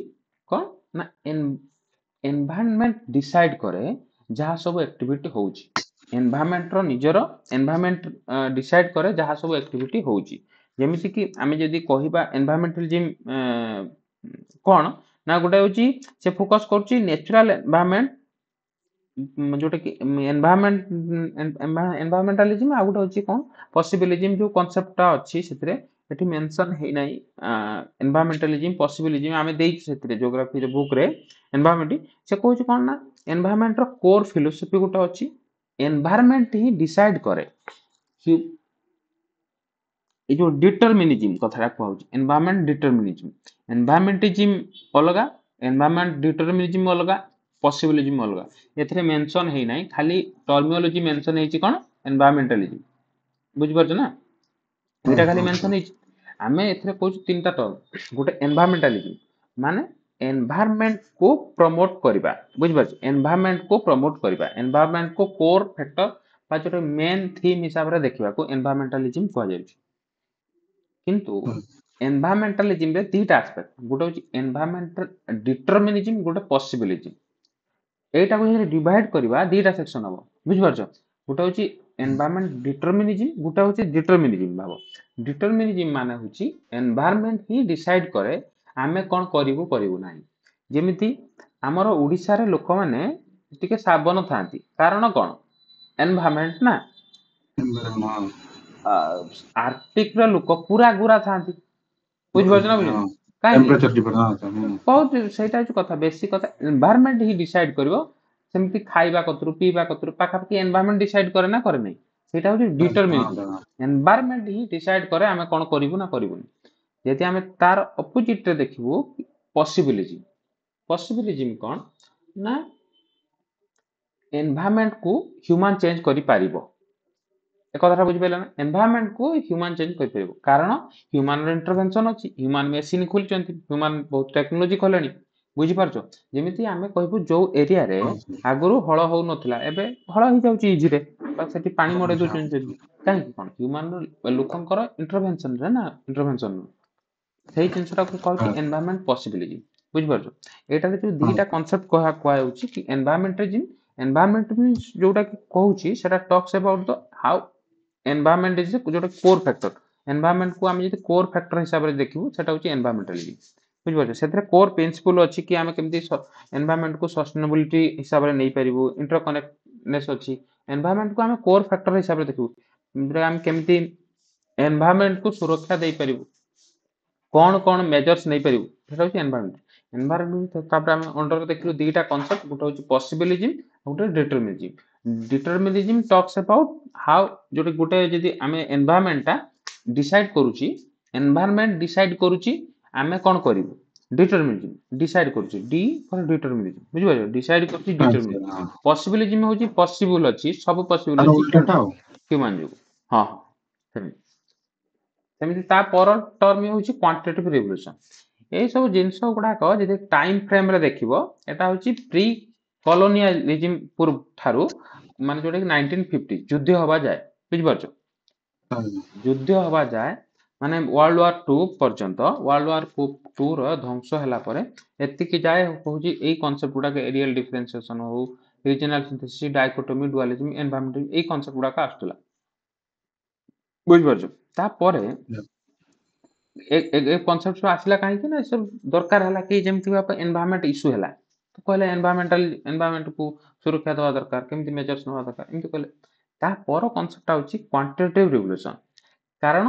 कोन ना एनवायरनमेंट डिसाइड करे जहाँ सब एक्टिविटी होची एनवायरमेंट रो निजरो एनवायरमेंट डिसाइड करे जहाँ सब एक्टिविटी होची जेमिति कि आमे जदी कहिबा एनवायरमेंटलिज्म कोन ना गोटे होची से फोकस करची नेचुरल एनवायरमेंट जोटा कि एनवायरमेंटलिज्म आ गोटे होची कोन पॉसिबिलिज्म जो कांसेप्टटा अछि सेतरे एठी मेंशन हे नै एनवायरमेंटलिज्म पॉसिबिलिज्म आमे देई सेतरे ज्योग्राफी रे बुक रे एनवायरमेंट से कहूची कोन ना एनवायरमेंट रो कोर फिलोसफी गोटे अछि एनवायरमेंट ही डिसाइड करे कि ए जो डिटरमिनिज्म कथा कहूची एनवायरमेंटिज्म अलगा एनवायरमेंट डिटरमिनिज्म अलगा पॉसिबिलिज्म अलगा एथरे मेंशन हे नै खाली टर्मिनोलॉजी मेंशन हेची कोन एनवायरमेंटलिज्म बुझि पारछ ना दुईटा खाली ହଁ मेंशन ସାର୍ हेची आमे एथरे कहूची तीनटा टर्म गोटे एनवायरमेंटलिज्म माने एनवायरमेंट को प्रमोट करिबा बुझि पारछ एनवायरमेंट को प्रमोट करिबा एनवायरमेंट को कोर फैक्टर बा जो मेन थीम हिसाब रे देखिबा को एनवायरमेंटलिज्म कह जाउची किंतु एनवायरमेंटलिज्म रे दीटा एस्पेक्ट गोटे होची एनवायरमेंटल डिटरमिनिज्म गोटे पॉसिबिलिज्म एटा को जे डिवाइड करबा दीटा सेक्शन हबो बुझि पारछ गोटे होची एनवायरमेंट डिटरमिनिज्म गोटे होची डिटरमिनिज्म भाबो डिटरमिनिज्म माने होची एनवायरमेंट ही डिसाइड करे आमे कोन करिवु करिवु नाही जेमिति हमर ओडिसा रे लोक माने टिके साबन थांती कारण कोन एनवायरमेंट ना आर्टिक ର ଲୋକ ପୁରା ଗୋରା ଥାନ୍ତି ବୁଝିପାରୁଛ ନା ବୁଝିପାରୁନ କାହିଁକି ଟେମ୍ପରେଚର ଡିଫରେନ୍ସ ହଁ ସାର୍ ହଁ ବହୁତ ସେଇଟା ହଉଛି କଥା ବେଶୀ କଥା ଏନଭାୟରମେଣ୍ଟ ହିଁ ଡିସାଇଡ୍ କରିବ ସେମିତି ଖାଇବା କତରୁ ପିଇବା କତରୁ ପାଖାପାଖି ଏନଭାୟରମେଣ୍ଟ ଡିସାଇଡ୍ କରେ ନା କରେ ନାହିଁ ସେଇଟା ହଉଛି ହଁ ଡିଟରମିନିଜମ ସାର୍ ଏନଭାୟରମେଣ୍ଟ ହିଁ ଡିସାଇଡ୍ କରେ ଆମେ କଣ କରିବୁ ନା କରିବୁନି ଯଦି ଆମେ ତାର ଅପୋଜିଟ ରେ ଦେଖିବୁ ପସିବିଲିଜିମ ପସିବିଲିଜିମ କଣ ନା ଏନଭାୟରମେଣ୍ଟ କୁ ହ୍ୟୁମାନ ଚେଞ୍ଜ କରିପାରିବ ଏ କଥାଟା ବୁଝିପାରିଲ ନା ଏନଭାୟରମେଣ୍ଟ କୁ ହ୍ୟୁମାନ ଚେଞ୍ଜ କରିପାରିବ କାରଣ ହ୍ୟୁମାନ ର ଇଣ୍ଟରଭେନସନ ଅଛି ହ୍ୟୁମାନ ମେସିନ ଖୋଲିଛନ୍ତି ହ୍ୟୁମାନ ବହୁତ ଟେକ୍ନୋଲୋଜି କଲେଣି ବୁଝିପାରୁଛ ଯେମିତି ଆମେ କହିବୁ ଯୋଉ ଏରିଆରେ ହଁ ସାର୍ ଆଗରୁ ହଳ ହଉନଥିଲା ଏବେ ହଳ ହେଇଯାଉଛି ଇଜିରେ ସେଠି ପାଣି ହଁ ମଡେଇ ସାର୍ ଦଉଛନ୍ତି କାହିଁକି କଣ ହ୍ୟୁମାନ ଲୋକଙ୍କର ଇଣ୍ଟରଭେନସନ ରେ ନା ଇଣ୍ଟରଭେନସନ ସେଇ ଜିନିଷଟାକୁ କହୁଛି ହଁ ଏନଭାୟରମେଣ୍ଟ ପସିବିଲିଟି ବୁଝିପାରୁଛ ଏଇଟାରେ ଯୋଉ ହଁ ଦିଟା କନସେପ୍ଟ କୁହାଯାଉଛି କି ଏନଭାୟରମେଣ୍ଟ ଯୋଉଟା କି କହୁଛି ସେଟା talks about the how environment is जोटा कोर फैक्टर एनवायरमेंट को आम जब कोर फैक्टर हिसाब से देखू सेटा होची एनवायरमेंटलिज्म बुझिपारछ सेथरे कोर प्रिंसिपल अछि कि आमे केमती एनवायरमेंट को सस्टेनेबिलिटी हिसाब रे नै परिबो इंटरकनेक्टनेस अछि एनवायरमेंट को आमे कोर फैक्टर हिसाब रे देखू आमे केमती एनवायरमेंट को सुरक्षा दे परिबो कोन कोन मेजर्स नै परिबो सेटा होची एनवायरमेंट तापर आमे अंडर देखलु दीटा कांसेप्ट गोटे होची पॉसिबिलिज्म गोटे determinism talks about how Jote गोटे जदी आमे एनवायरमेंट ता डिसाइड करूची एनवायरमेंट डिसाइड करूची आमे कोन करिवु डिटरमिनिज्म डिसाइड करूची डी फॉर डिटरमिनिज्म बुझि पाइलो डिसाइड करूची ହଁ डिटरमिनिज्म ସାର୍ ହଁ पॉसिबिलिज्म होची पॉसिबल अछि सब पॉसिबल ତାର अछि ଉଲ୍ଟାଟା ଆଉ ह्यूमन जो हां सेମିତି ସେମିତି ତା ପର ଟର୍ମ ହେଉଛି କ୍ୱାଣ୍ଟିଟେଟିଭ ରିଭଲ୍ୟୁସନ ଏଇ ସବୁ ଜିନିଷ ଗୁଡାକ ଯଦି ଟାଇମ ଫ୍ରେମ ରେ ଦେଖିବ ଏଟା ହେଉଛି ପ୍ରି କଲୋନିଆଲିଜିମ ପୂର୍ବ ଠାରୁ ମାନେ ଯୋଉଟା କି 1950 ଯୁଦ୍ଧ ହବା ଯାଏ ବୁଝିପାରୁଛ ଯୁଦ୍ଧ ହବା ଯାଏ ମାନେ ୱାର୍ଲଡ ୱାର 2 ପର୍ଯ୍ୟନ୍ତ ୱାର୍ଲଡ ୱାର 2 ର ଧ୍ୱଂସ ହେଲା ପରେ ଏତିକି ଯାଏ କହୁଛି ଏଇ କନସେପ୍ଟ ଗୁଡାକ ଏରିଆଲ ଡିଫରେନ୍ସିଏସନ ହଉ ରିଜନାଲ ସିନ୍ଥେସିସ୍ ଡାଇକୋଟୋମି ଡୁଆଲିଜିମ ଏନଭାୟରମେଣ୍ଟ ଏଇ କନସେପ୍ଟ ଗୁଡାକ ଆସୁଥିଲା ବୁଝିପାରୁଛ ତାପରେ ଏ କନସେପ୍ଟ ଆସିଲା କାହିଁକି ନା ସବୁ ଦରକାର ହେଲା କି ଯେମିତି ଏନଭାୟରମେଣ୍ଟ ଇସ୍ୟୁ ହେଲା ତ କହିଲେ ଏନଭାୟରମେଣ୍ଟ କୁ ସୁରକ୍ଷା ଦେବା ଦରକାର କେମିତି ମେଜର୍ସ ନେବା ଦରକାର ଏମିତି କହିଲେ ତାपर କନସେପ୍ଟଟା ହଉଛି କ୍ୱାଣ୍ଟିଟେଟିଭ ରିଭଲ୍ୟୁସନ। କାରଣ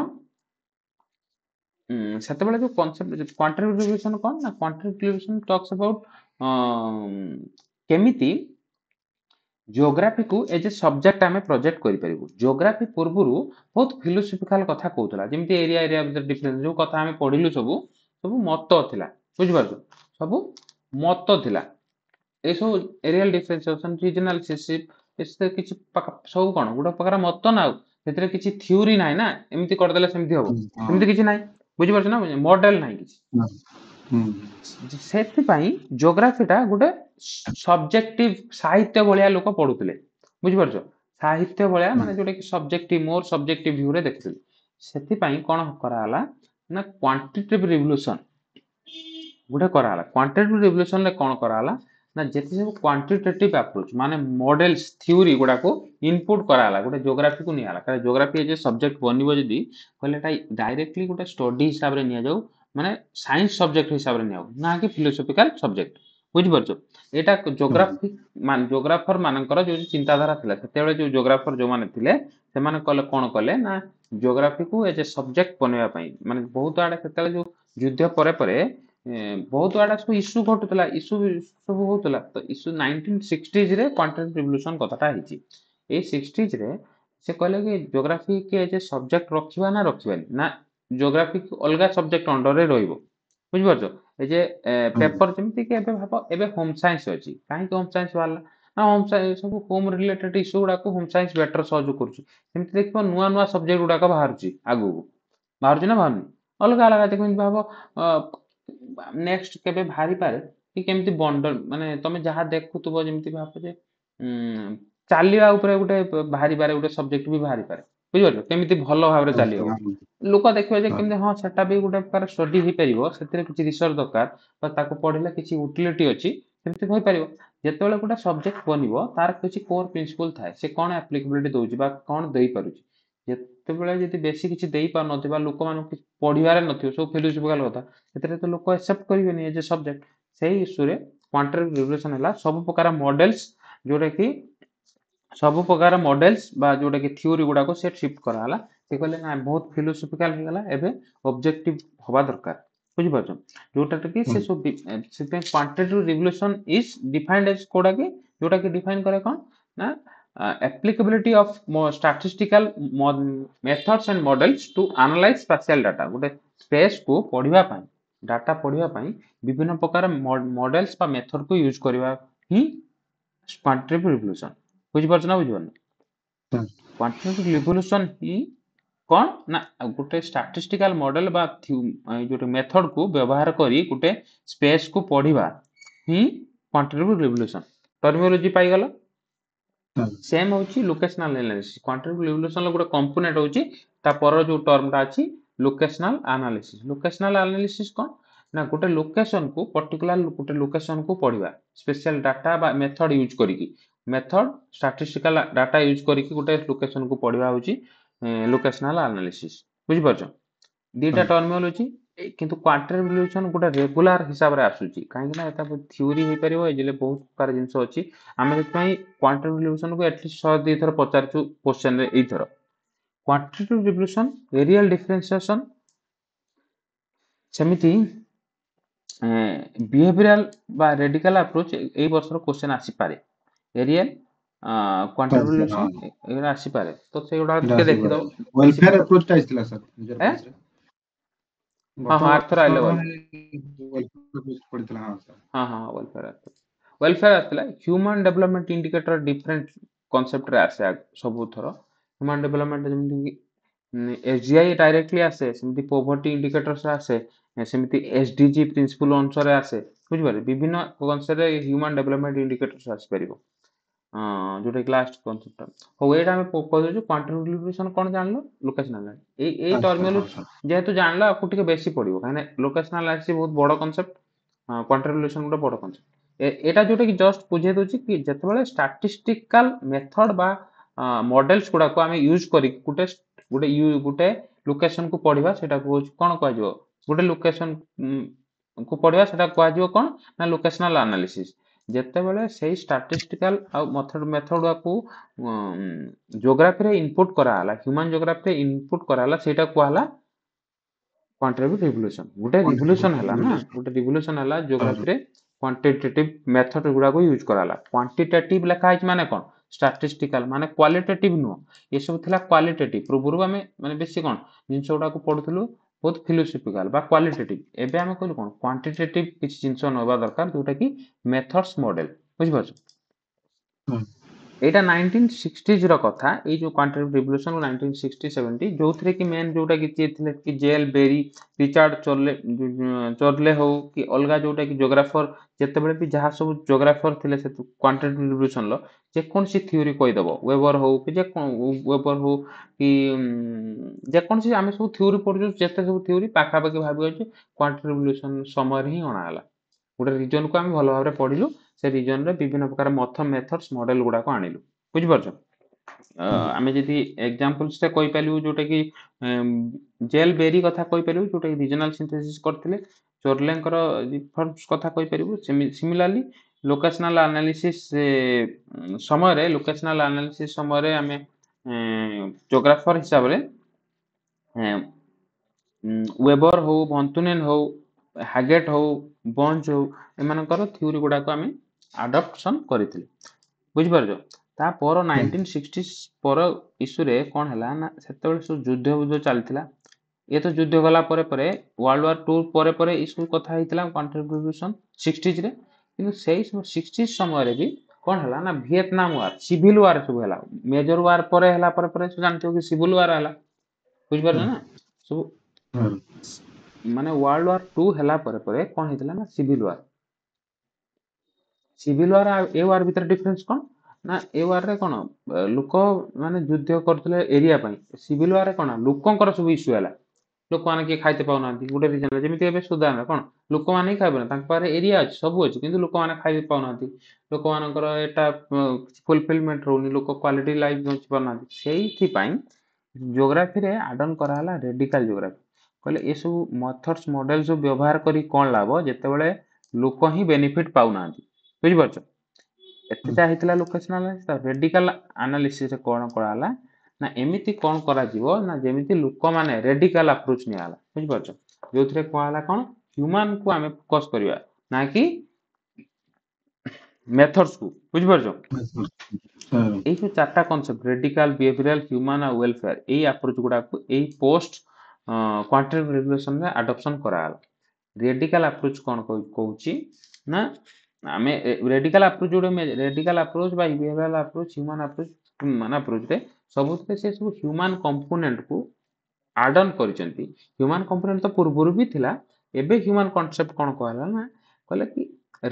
ସେତେବେଳେ ଯୋଉ କନସେପ୍ଟ କ୍ୱାଣ୍ଟିଟେଟିଭ ରିଭଲ୍ୟୁସନ କଣ ନା, କ୍ୱାଣ୍ଟିଟେଟିଭ ରିଭଲ୍ୟୁସନ ଟକ୍ସ ଆବାଉଟ କେମିତି ଜିଓଗ୍ରାଫିକୁ ଏଜ ଏ ସବଜେକ୍ଟ ଆମେ ପ୍ରୋଜେକ୍ଟ କରିପାରିବୁ। ଜିଓଗ୍ରାଫି ପୂର୍ବରୁ ବହୁତ ଫିଲୋସଫିକାଲ କଥା କହୁଥିଲା, ଯେମିତି ଏରିଆ ଏରିଆ ଭିତରେ ଡିଫରେନ୍ସ ଯୋଉ କଥା ଆମେ ପଢିଲୁ ସବୁ ସବୁ ମତ ଥିଲା, ବୁଝିପାରୁଛୁ, ସବୁ ମତ ଥିଲା। ଏସବୁ ଏରିଆଲ ଡିଫରେନ୍ସିଏସନ, ରିଜନାଲ ଏଥିରେ କିଛି ସବୁ କଣ ଗୋଟେ ପ୍ରକାର ମତ ନା, ଆଉ ସେଥିରେ କିଛି ଥିଓରି ନାହିଁ ନା, ଏମିତି କରିଦେଲେ ସେମିତି ହବ, ସେମିତି କିଛି ନାହିଁ, ବୁଝିପାରୁଛୁ ନା, ମଡେଲ ନାହିଁ କିଛି। ସେଥିପାଇଁ ଜିଓଗ୍ରାଫିଟା ଗୋଟେ ସବଜେକ୍ଟିଭ ସାହିତ୍ୟ ଭଳିଆ ଲୋକ ପଢୁଥିଲେ, ବୁଝିପାରୁଛ, ସାହିତ୍ୟ ଭଳିଆ, ମାନେ ଯୋଉଟା କି ସବଜେକ୍ଟିଭ, ମୋର ସବଜେକ୍ଟିଭ ଭ୍ୟୁରେ ଦେଖୁଥିଲେ। ସେଥିପାଇଁ କଣ କରାହେଲା ନା କ୍ୱାଣ୍ଟିଟେଟିଭ ରିଭଲ୍ୟୁସନ ଗୋଟେ କରାହେଲା। କ୍ୱାଣ୍ଟିଟେଟିଭ ରିଭଲ୍ୟୁସନରେ କଣ କରାହେଲା ନା, ଯେତେ ସବୁ କ୍ୱାଣ୍ଟିଟେଟିଭ ଆପ୍ରୋଚ ମାନେ ମଡେଲ୍ସ ଥିଓରି ଗୁଡାକୁ ଇନପୁଟ କରାହେଲା, ଗୋଟେ ଜିଓଗ୍ରାଫିକୁ ନିଆହେଲା। କାରଣ ଜିଓଗ୍ରାଫି ଯେ ସବଜେକ୍ଟ ବନିବ ଯଦି କହିଲେ ଏଟା ଡାଇରେକ୍ଟଲି ଗୋଟେ ଷ୍ଟଡି ହିସାବରେ ନିଆଯାଉ, ମାନେ ସାଇନ୍ସ ସବଜେକ୍ଟ ହିସାବରେ ନିଆଯାଉ, ନା କି ଫିଲୋସଫିକାଲ ସବଜେକ୍ଟ, ବୁଝିପାରୁଛ। ଏଇଟା ଜିଓଗ୍ରାଫର ମାନଙ୍କର ଯୋଉ ଚିନ୍ତାଧାରା ଥିଲା, ସେତେବେଳେ ଯୋଉ ଜିଓଗ୍ରାଫର ଯୋଉମାନେ ଥିଲେ ସେମାନେ କଣ କଲେ ନା, ଜିଓଗ୍ରାଫିକୁ ଏଜ ଏ ସବଜେକ୍ଟ ବନେଇବା ପାଇଁ, ମାନେ ବହୁତ ଆଡେ ସେତେବେଳେ ଯୋଉ ଯୁଦ୍ଧ ପରେ ପରେ ବହୁତ ଆଡେ ସବୁ ଇସ୍ୟୁ ଘଟୁଥିଲା, ଇସ୍ୟୁ ସବୁ ହଉଥିଲା। ତ ଇସ୍ୟୁ 1960s ରେ କ୍ୱାଣ୍ଟିଟେଟିଭ ରିଭଲ୍ୟୁସନ କଥାଟା ହେଇଛି। ଏଇ 60s ରେ ସେ କହିଲେ କି ଜିଓଗ୍ରାଫି କି ଏଜ ଏ ସବଜେକ୍ଟ ରଖିବା ନା ରଖିବାନି, ନା ଜିଓଗ୍ରାଫି ଅଲଗା ସବଜେକ୍ଟ ଅଣ୍ଡରରେ ରହିବ, ବୁଝିପାରୁଛ। ଏ ଯେ ପେପର ଯେମିତି କି ଏବେ ଭାବ, ଏବେ ହୋମ ସାଇନ୍ସ ଅଛି, କାହିଁକି ହୋମ ସାଇନ୍ସ ବାହାରିଲା ନା, ହୋମ ସାଇନ୍ସ ସବୁ ହୋମ ରିଲେଟେଡ ଇସ୍ୟୁ ଗୁଡାକୁ ହୋମ ସାଇନ୍ସ ବେଟର ସହଯୋଗ କରୁଛି। ସେମିତି ଦେଖିବ ନୂଆ ନୂଆ ସବଜେକ୍ଟ ଗୁଡାକ ବାହାରୁଛି, ଆଗକୁ ବାହାରୁଛି ନା ବାହାରୁନି, ଅଲଗା ଅଲଗା ଦେଖ, ଯେମିତି ଭାବ ନେକ୍ସଟ କେବେ ବାହାରିପାରେ କି କେମିତି ବଣ୍ଡଲ, ମାନେ ତମେ ଯାହା ଦେଖୁଥିବ, ଯେମିତି ଭାବ ଯେ ଚାଲିବା ଉପରେ ଗୋଟେ ବାହାରିପାରେ, ଗୋଟେ ସବଜେକ୍ଟ ବି ବାହାରିପାରେ, ବୁଝିପାରୁଛ, କେମିତି ଭଲ ଭାବରେ ଚାଲିବ। ଲୋକ ଦେଖିବେ ଯେ କେମିତି ହଁ ସେଟା ବି ଗୋଟେ ପ୍ରକାର ଷ୍ଟଡି ହେଇପାରିବ, ସେଥିରେ କିଛି ରିସର୍ଚ୍ଚ ଦରକାର, ବା ତାକୁ ପଢିଲେ କିଛି ୟୁଟିଲିଟି ଅଛି, ସେମିତି ହୋଇପାରିବ। ଯେତେବେଳେ ଗୋଟେ ସବଜେକ୍ଟ ବନିବ, ତାର କିଛି କୋର ପ୍ରିନ୍ସିପଲ ଥାଏ, ସେ କଣ ଆପ୍ଲିକେବିଲିଟି ଦଉଛି ବା କଣ ଦେଇପାରୁଛି। ଯେତେବେଳେ ଯଦି ବେଶୀ କିଛି ଦେଇପାରୁନଥିବା, ଲୋକମାନଙ୍କୁ କିଛି ପଢିବାରେ ନଥିବ, ସବୁ ଫିଲୋସଫିକାଲ କଥା, ସେଥିରେ ତ ଲୋକ ଆକ୍ସେପ୍ଟ କରିବେନି ଏଜ ଏ ସବଜେକ୍ଟ। ସେଇ ଇସ୍ୟୁରେ କ୍ୱାଣ୍ଟିଟେଟିଭ ରିଭଲ୍ୟୁସନ ହେଲା। ସବୁ ପ୍ରକାର ମଡେଲ୍ସ, ଯୋଉଟା କି ସବୁ ପ୍ରକାର ମଡେଲ୍ସ ବା ଯୋଉଟା କି ଥିଓରି ଗୁଡାକୁ ସେ ସିଫ୍ଟ କରାହେଲା। ସେ କହିଲେ ନା ବହୁତ ଫିଲୋସଫିକାଲ ହେଇଗଲା, ଏବେ ଅବଜେକ୍ଟିଭ ହବା ଦରକାର, ବୁଝିପାରୁଛ। ଯୋଉଟା କି ସେ ସବୁ ସେଥିପାଇଁ କ୍ୱାଣ୍ଟିଟେଟିଭ ରିଭଲ୍ୟୁସନ ଇଜ ଡିଫାଇନ୍ଡ ଏଜ କୋଉଟା କି, ଯୋଉଟା କି ଡିଫାଇନ୍ କରେ କଣ ନା, applicability of statistical methods and models to analyze spatial data। ଗୋଟେ ସ୍ପେସ୍ କୁ ପଢିବା ପାଇଁ, ଡାଟା ପଢିବା ପାଇଁ ବିଭିନ୍ନ ପ୍ରକାର ମଡେଲ୍ସ ବା ମେଥଡ କୁ ୟୁଜ କରିବା ହିଁ କ୍ୱାଣ୍ଟିଟେଟିଭ ରିଭଲ୍ୟୁସନ, ବୁଝିପାରୁଛ ନା ବୁଝିପାରୁନ। କ୍ୱାଣ୍ଟିଟେଟିଭ ରିଭଲ୍ୟୁସନ ହିଁ କଣ ନା, ଗୋଟେ ଷ୍ଟାଟିଷ୍ଟିକାଲ ମଡେଲ ବା ଯୋଉଟା ମେଥଡ କୁ ବ୍ୟବହାର କରି ଗୋଟେ ସ୍ପେସ୍ କୁ ପଢିବା ହିଁ କ୍ୱାଣ୍ଟିଟେଟିଭ ରିଭଲ୍ୟୁସନ। ଟର୍ମିଓଲୋଜି ପାଇଗଲ। ସେମ୍ ହଉଛି ଲୋକେସନାଲ ଆନାଲିସିସ୍। କ୍ୱାଣ୍ଟିଟେଟିଭ ରିଭଲ୍ୟୁସନର ଗୋଟେ କମ୍ପୋନେଣ୍ଟ ହଉଛି, ତା ପର ଯୋଉ ଟର୍ମଟା ଅଛି ଲୋକେସନାଲ ଆନାଲିସିସ୍। ଲୋକେସନାଲ ଆନାଲିସିସ୍ କଣ ନା, ଗୋଟେ ଲୋକେସନକୁ ପର୍ଟିକୁଲାର ଗୋଟେ ଲୋକେସନକୁ ପଢିବା ସ୍ପେଶିଆଲ ଡାଟା ବା ମେଥଡ ୟୁଜ କରିକି, ମେଥଡ ଷ୍ଟାଟିଷ୍ଟିକାଲ ଡାଟା ୟୁଜ କରିକି ଗୋଟେ ଲୋକେସନକୁ ପଢିବା ହଉଛି ଲୋକେସନାଲ ଆନାଲିସିସ୍, ବୁଝିପାରୁଛ। ଦିଟା ଟର୍ମିଓଲୋଜି, କିନ୍ତୁ କ୍ୱାଣ୍ଟିଟେଟିଭ ରିଭଲ୍ୟୁସନ ଗୋଟେ ରେଗୁଲାର ହିସାବରେ ଆସୁଛି, କାହିଁକି ନା ଏଟା ଥିଓରି ହେଇପାରିବ, ଏଥିରେ ବହୁତ ପ୍ରକାର ଜିନିଷ ଅଛି। ଆମେ ସେଥିପାଇଁ କ୍ୱାଣ୍ଟିଟେଟିଭ ରିଭଲ୍ୟୁସନକୁ ଆଟଲିଷ୍ଟ 100-2 ଥର ପଚାରିଛୁ କ୍ୱେଶ୍ଚନରେ। ଏଇଥର କ୍ୱାଣ୍ଟିଟେଟିଭ ରିଭଲ୍ୟୁସନ, ଏରିଆଲ ଡିଫରେନ୍ସିଏସନ, ସେମିତି ବିହେଭିୟରାଲ ବା ରେଡିକାଲ ଆପ୍ରୋଚ ଏଇ ବର୍ଷର କ୍ୱେଶ୍ଚନ ଆସିପାରେ। ଏରିଆଲ କ୍ୱାଣ୍ଟିଟେଟିଭ ରିଭଲ୍ୟୁସନ ଏଗୁଡ଼ା ଆସିପାରେ, ତ ସେଗୁଡା ଟିକେ ଦେଖିଦବ। ୱେଲଫେୟାର ଆପ୍ରୋଚଟା ଆସିଥିଲା ସାର୍ ନିଜର କ୍ଲାସରେ। ହଁ ଗତ ହଁ, ଆରଥର ବର୍ଷ ଆଇଲେ ପଡିଥିଲା। ହଁ ସାର୍, ହଁ ୱେଲଫେୟାର ଆସିଥିଲା। ହ୍ୟୁମାନ ଡେଭଲପମେଣ୍ଟ ଇଣ୍ଡିକେଟର ଡିଫରେଣ୍ଟ କନସେପ୍ଟରେ ଆସେ ସବୁଥର। ହ୍ୟୁମାନ ଡେଭଲପମେଣ୍ଟ ଯେମିତି ଏସଡିଆଇ ଡାଇରେକ୍ଟଲି ଆସେ, ସେମିତି ପୋଭର୍ଟି ଇଣ୍ଡିକେଟର୍ସ ଆସେ, ସେମିତି ଏସଡିଜି ପ୍ରିନ୍ସିପଲ ଅନୁସାରେ ଆସେ, ବୁଝିପାରିଲେ। ବିଭିନ୍ନ କନସେପ୍ଟରେ ହ୍ୟୁମାନ ଡେଭଲପମେଣ୍ଟ ଇଣ୍ଡିକେଟର୍ସ ଆସିପାରିବ, ଯୋଉଟା କି ଲାଷ୍ଟ କନସେପ୍ଟ। ହଉ, ଏଇଟା ଆମେ କହିଦେଉଛୁ। କ୍ୱାଣ୍ଟିଟେଟିଭ ରିଭଲ୍ୟୁସନ କଣ ଜାଣିଲ, ଲୋକେସନାଲ। ଏଇ ଟର୍ମିଓଲୋଜି ଯେହେତୁ ଜାଣିଲ, ଆକୁ ଟିକେ ବେଶୀ ପଢିବ, କାହିଁକିନା ଲୋକେସନାଲ ଆନାଲିସିସ୍ ବହୁତ ବଡ କନସେପ୍ଟ, କ୍ୱାଣ୍ଟିଟେଟିଭ ରିଭଲ୍ୟୁସନ ଗୋଟେ ବଡ କନସେପ୍ଟ। ଏଇଟା ଯୋଉଟା କି ଜଷ୍ଟ ବୁଝେଇ ଦଉଛି କି ଯେତେବେଳେ ଷ୍ଟାଟିଷ୍ଟିକାଲ ମେଥଡ ବା ମଡେଲ୍ସ ଗୁଡାକୁ ଆମେ ୟୁଜ କରି ଗୋଟେ ଲୋକେସନ କୁ ପଢିବା, ସେଟାକୁ କଣ କୁହାଯିବ, ଗୋଟେ ଲୋକେସନ କୁ ପଢିବା, ସେଟା କୁହାଯିବ କଣ ନା ଲୋକେସନାଲ ଆନାଲିସିସ୍। ଯେତେବେଳେ ସେଇ ଷ୍ଟାଟିଷ୍ଟିକାଲ ଆଉ ମେଥଡ ଗୁଡାକୁ ଜୋଗ୍ରାଫିରେ ଇନପୁଟ କରାହେଲା, ହ୍ୟୁମାନ ଜୋଗ୍ରାଫିରେ ଇନପୁଟ କରାହେଲା, ସେଇଟା କୁହାହେଲା କ୍ୱାଣ୍ଟିଟେଟିଭ ରିଭଲ୍ୟୁସନ। ଗୋଟେ ରିଭଲ୍ୟୁସନ ହେଲା ନା, ଗୋଟେ ରିଭଲ୍ୟୁସନ ହେଲା ଜୋଗ୍ରାଫିରେ କ୍ୱାଣ୍ଟିଟେଟିଭ ମେଥଡ ଗୁଡାକୁ ୟୁଜ କରାହେଲା। କ୍ୱାଣ୍ଟିଟେଟିଭ ଲେଖା ହେଇଛି ମାନେ କଣ, ଷ୍ଟାଟିଷ୍ଟିକାଲ ମାନେ କ୍ୱାଲିଟେଟିଭ ନୁହଁ, ଏସବୁ ଥିଲା କ୍ୱାଲିଟେଟିଭ। ପୂର୍ବରୁ ଆମେ ମାନେ ବେଶୀ କଣ ଜିନିଷ ଗୁଡାକୁ ପଢୁଥିଲୁ ବହୁତ ଫିଲୋସଫିକାଲ ବା କ୍ୱାଲିଟେଟିଭ। ଏବେ ଆମେ କହିଲୁ କଣ କ୍ୱାଣ୍ଟିଟେଟିଭ କିଛି ଜିନିଷ ନେବା ଦରକାର, ଯୋଉଟା କି ମେଥଡସ ମଡେଲ। ବୁଝିପାରୁଛ? ଏଇଟା 1960s ର କଥା, ଏଇ ଯୋଉ କ୍ୱାଣ୍ଟିଟେଟିଭ ରିଭଲ୍ୟୁସନ 1960 70, ଯୋଉଥିରେ କି ମେନ୍ ଯୋଉଟା କି ଯିଏ ଥିଲେ କି ଜେଏଲ ବେରି, ରିଚାର୍ଡ ଚର୍ଲେ ହଉ କି ଅଲଗା ଯୋଉଟା କି ଜୋଗ୍ରାଫର, ଯେତେବେଳେ ବି ଯାହା ସବୁ ଜୋଗ୍ରାଫର ଥିଲେ ସେ କ୍ୱାଣ୍ଟିଟେଟିଭ ରିଭଲ୍ୟୁସନର ଯେକୌଣସି ଥିଓରି କହିଦବ, ୱେବର ହଉ କି ୱେବର ହଉ କି ଯେକୌଣସି ଆମେ ସବୁ ଥିଓରି ପଢୁଛୁ, ଯେତେ ସବୁ ଥିଓରି ପାଖାପାଖି ଭାବିବା ଯେ କ୍ୱାଣ୍ଟିଟେଟିଭ ରିଭଲ୍ୟୁସନ ସମୟରେ ହିଁ ଅଣାହେଲା। ଗୋଟେ ରିଜନକୁ ଆମେ ଭଲ ଭାବରେ ପଢିଲୁ, ସେ ରିଜନରେ ବିଭିନ୍ନ ପ୍ରକାର ମେଥଡସ୍ ମଡେଲ ଗୁଡାକ ଆଣିଲୁ। ବୁଝିପାରୁଛ? ଆମେ ଯଦି ଏକ୍ସାମ୍ପଲ୍ସରେ କହିପାରିବୁ, ଯୋଉଟା କି ଜେଏଲ ବେରି କଥା କହିପାରିବୁ, ଯୋଉଟା କି ରିଜନାଲ ସିନ୍ଥେସିସ୍ କରିଥିଲେ। ଚୋର୍ଲେଙ୍କର ରିଫର୍ମସ କଥା କହିପାରିବୁ। ସିମିଲାରଲି ଲୋକେସନାଲ ଆନାଲିସିସ୍ ସମୟରେ ଆମେ ଜୋଗ୍ରାଫର ହିସାବରେ ୱେବର ହଉ, ଭନ୍ତୁନେନ୍ ହଉ, ହାଗେଟ ହଉ, ବଞ୍ଚ ହଉ, ଏମାନଙ୍କର ଥିଓରି ଗୁଡାକ ଆମେ ଆଡପ୍ଟସନ କରିଥିଲେ। ବୁଝିପାରୁଛ? ତା ପର 1960s ପର ଇସ୍ୟୁରେ କଣ ହେଲା ନା, ସେତେବେଳେ ସବୁ ଯୁଦ୍ଧ ଚାଲିଥିଲା। ଏ ତ ଯୁଦ୍ଧ ଗଲା ପରେ ପରେ ୱାର୍ଲଡ ୱାର 2 ପରେ ପରେ ଏଇ ସବୁ କଥା ହେଇଥିଲା କ୍ୱାଣ୍ଟିଟେଟିଭ ରିଭଲ୍ୟୁସନ 60s ରେ। କିନ୍ତୁ ସେଇ 60s ସମୟରେ ବି କଣ ହେଲା ନା, ଭିଏତନାମ ୱାର, ସିଭିଲ ୱାର ସବୁ ହେଲା। ମେଜର ୱାର ପରେ ହେଲା ପରେ ପରେ ଜାଣିଥିବ କି ସିଭିଲ ୱାର ହେଲା। ବୁଝିପାରୁଛ ନା? ସବୁ ମାନେ ୱାର୍ଲଡ ୱାର 2 ହେଲା ପରେ ପରେ କଣ ହେଇଥିଲା ନା, ସିଭିଲ ୱାର। ସିଭିଲ ୱାର ଆଉ ଏ ୱାର ଭିତରେ ଡିଫରେନ୍ସ କଣ ନା, ଏ ୱାରରେ କଣ ଲୋକ ମାନେ ଯୁଦ୍ଧ କରୁଥିଲେ ଏରିଆ ପାଇଁ। ସିଭିଲ ୱାରରେ କଣ ଲୋକଙ୍କର ସବୁ ଇସ୍ୟୁ ହେଲା। ଲୋକମାନେ କିଏ ଖାଇତେ ପାଉନାହାନ୍ତି, ଗୋଟେ ରିଜନ, ଯେମିତି ଏବେ ସୁଦାନ କଣ ଲୋକମାନେ ହିଁ ଖାଇପାରୁନାହାନ୍ତି, ତାଙ୍କ ପାଖରେ ଏରିଆ ଅଛି, ସବୁ ଅଛି, କିନ୍ତୁ ଲୋକମାନେ ଖାଇ ପାଉନାହାନ୍ତି। ଲୋକମାନଙ୍କର ଏଟା ଫୁଲଫିଲମେଣ୍ଟ ରହୁନି, ଲୋକ କ୍ୱାଲିଟି ଲାଇଫ ବଞ୍ଚି ପାରୁନାହାନ୍ତି। ସେଇଥିପାଇଁ ଜୋଗ୍ରାଫିରେ ଆଡନ କରାହେଲା ରେଡିକାଲ ଜୋଗ୍ରାଫି। କହିଲେ ଏସବୁ ମେଥଡସ୍ ମଡେଲ ସବୁ ବ୍ୟବହାର କରି କଣ ଲାଭ, ଯେତେବେଳେ ଲୋକ ହିଁ ବେନିଫିଟ ପାଉନାହାନ୍ତି। ବୁଝିପାରୁଛ? ଏତେଟା ହେଇଥିଲା ଲୋକେସନାଲ ରେଡିକାଲ ଆନାଲିସିସ କଣ କରାହେଲା ନା, ଏମିତି କଣ କରାଯିବ ନା, ଯେମିତି ଲୋକମାନେ ରେଡିକାଲ ଆପ୍ରୋଚ ନିଆହେଲା। ବୁଝିପାରୁଛ? ଯୋଉଥିରେ କୁହାହେଲା କଣ, ହ୍ୟୁମାନ କୁ ଆମେ ଫୋକସ କରିବା, ନା କି ମେଥଡସ୍ କୁ। ବୁଝିପାରୁଛ? ଏଇ ଯୋଉ ଚାରିଟା କନସେପ୍ଟ, ରେଡିକାଲ, ବିହେଭିୟରାଲ, ହ୍ୟୁମାନ ଆଉ ୱେଲଫେୟାର, ଏଇ ଆପ୍ରୋଚ ଗୁଡାକୁ ଏଇ ପୋଷ୍ଟ କ୍ୱାଣ୍ଟିଟେଟିଭ ରିଭଲ୍ୟୁସନରେ ଆଡପ୍ସନ କରାହେଲା। ରେଡିକାଲ ଆପ୍ରୋଚ କଣ କହୁଛି ନା, ଆମେ ରେଡିକାଲ ଆପ୍ରୋଚ ବା ବିହେଭିୟରାଲ ଆପ୍ରୋଚ, ହ୍ୟୁମାନ ଆପ୍ରୋଚରେ ସବୁଥିରେ ସେ ସବୁ ହ୍ୟୁମାନ କମ୍ପୋନେଣ୍ଟକୁ ଆଡନ କରିଛନ୍ତି। ହ୍ୟୁମାନ କମ୍ପୋନେଣ୍ଟ ତ ପୂର୍ବରୁ ବି ଥିଲା, ଏବେ ହ୍ୟୁମାନ କନସେପ୍ଟ କଣ କହିଲା ନା, କହିଲେ କି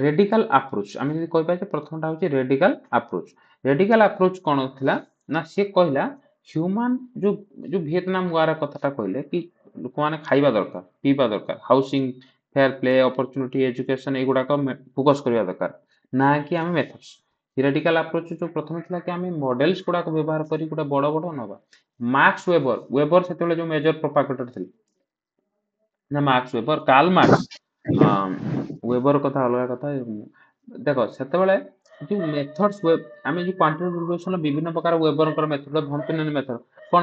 ରେଡିକାଲ ଆପ୍ରୋଚ। ଆମେ ଯଦି କହିପାରିବା ପ୍ରଥମଟା ହଉଛି ରେଡିକାଲ ଆପ୍ରୋଚ। ରେଡିକାଲ ଆପ୍ରୋଚ କଣ ଥିଲା ନା, ସିଏ କହିଲା ହ୍ୟୁମାନ ଯୋଉ ଭିଏତନାମ ୱାର କଥାଟା କହିଲେ କି ଲୋକମାନେ ଖାଇବା ଦରକାର, ପିଇବା ଦରକାର, housing, fair play, opportunity, education, ଏଗୁଡାକ ଫୋକସ କରିବା ଦରକାର, ନା କି ଆମେ ମେଥଡସ୍। ଥିଓରିଟିକାଲ ଆପ୍ରୋଚ ଯୋଉ ପ୍ରଥମେ ଥିଲା କି ଆମେ ମଡେଲ୍ସ ଗୁଡାକ ବ୍ୟବହାର କରି ଗୋଟେ ବଡ ନବା। ମାର୍କସ ୱେବର ସେତେବେଳେ ଯୋଉ ମେଜର ପ୍ରୋପାଗେଟର ଥିଲେ ନା, Marx Weber, Karl Marx. Weber କଥା ଅଲଗା କଥା। ଦେଖ ସେତେବେଳେ ଯୋଉ ମେଥଡସ୍ ଆମେ ଯୋଉ କ୍ୱାଣ୍ଟିଟେଟିଭ ରିଭଲ୍ୟୁସନ ବିଭିନ୍ନ ପ୍ରକାର ୱେବରଙ୍କର ମେଥଡ, ଭନ୍ତୁନେନ୍ ମେଥଡ କଣ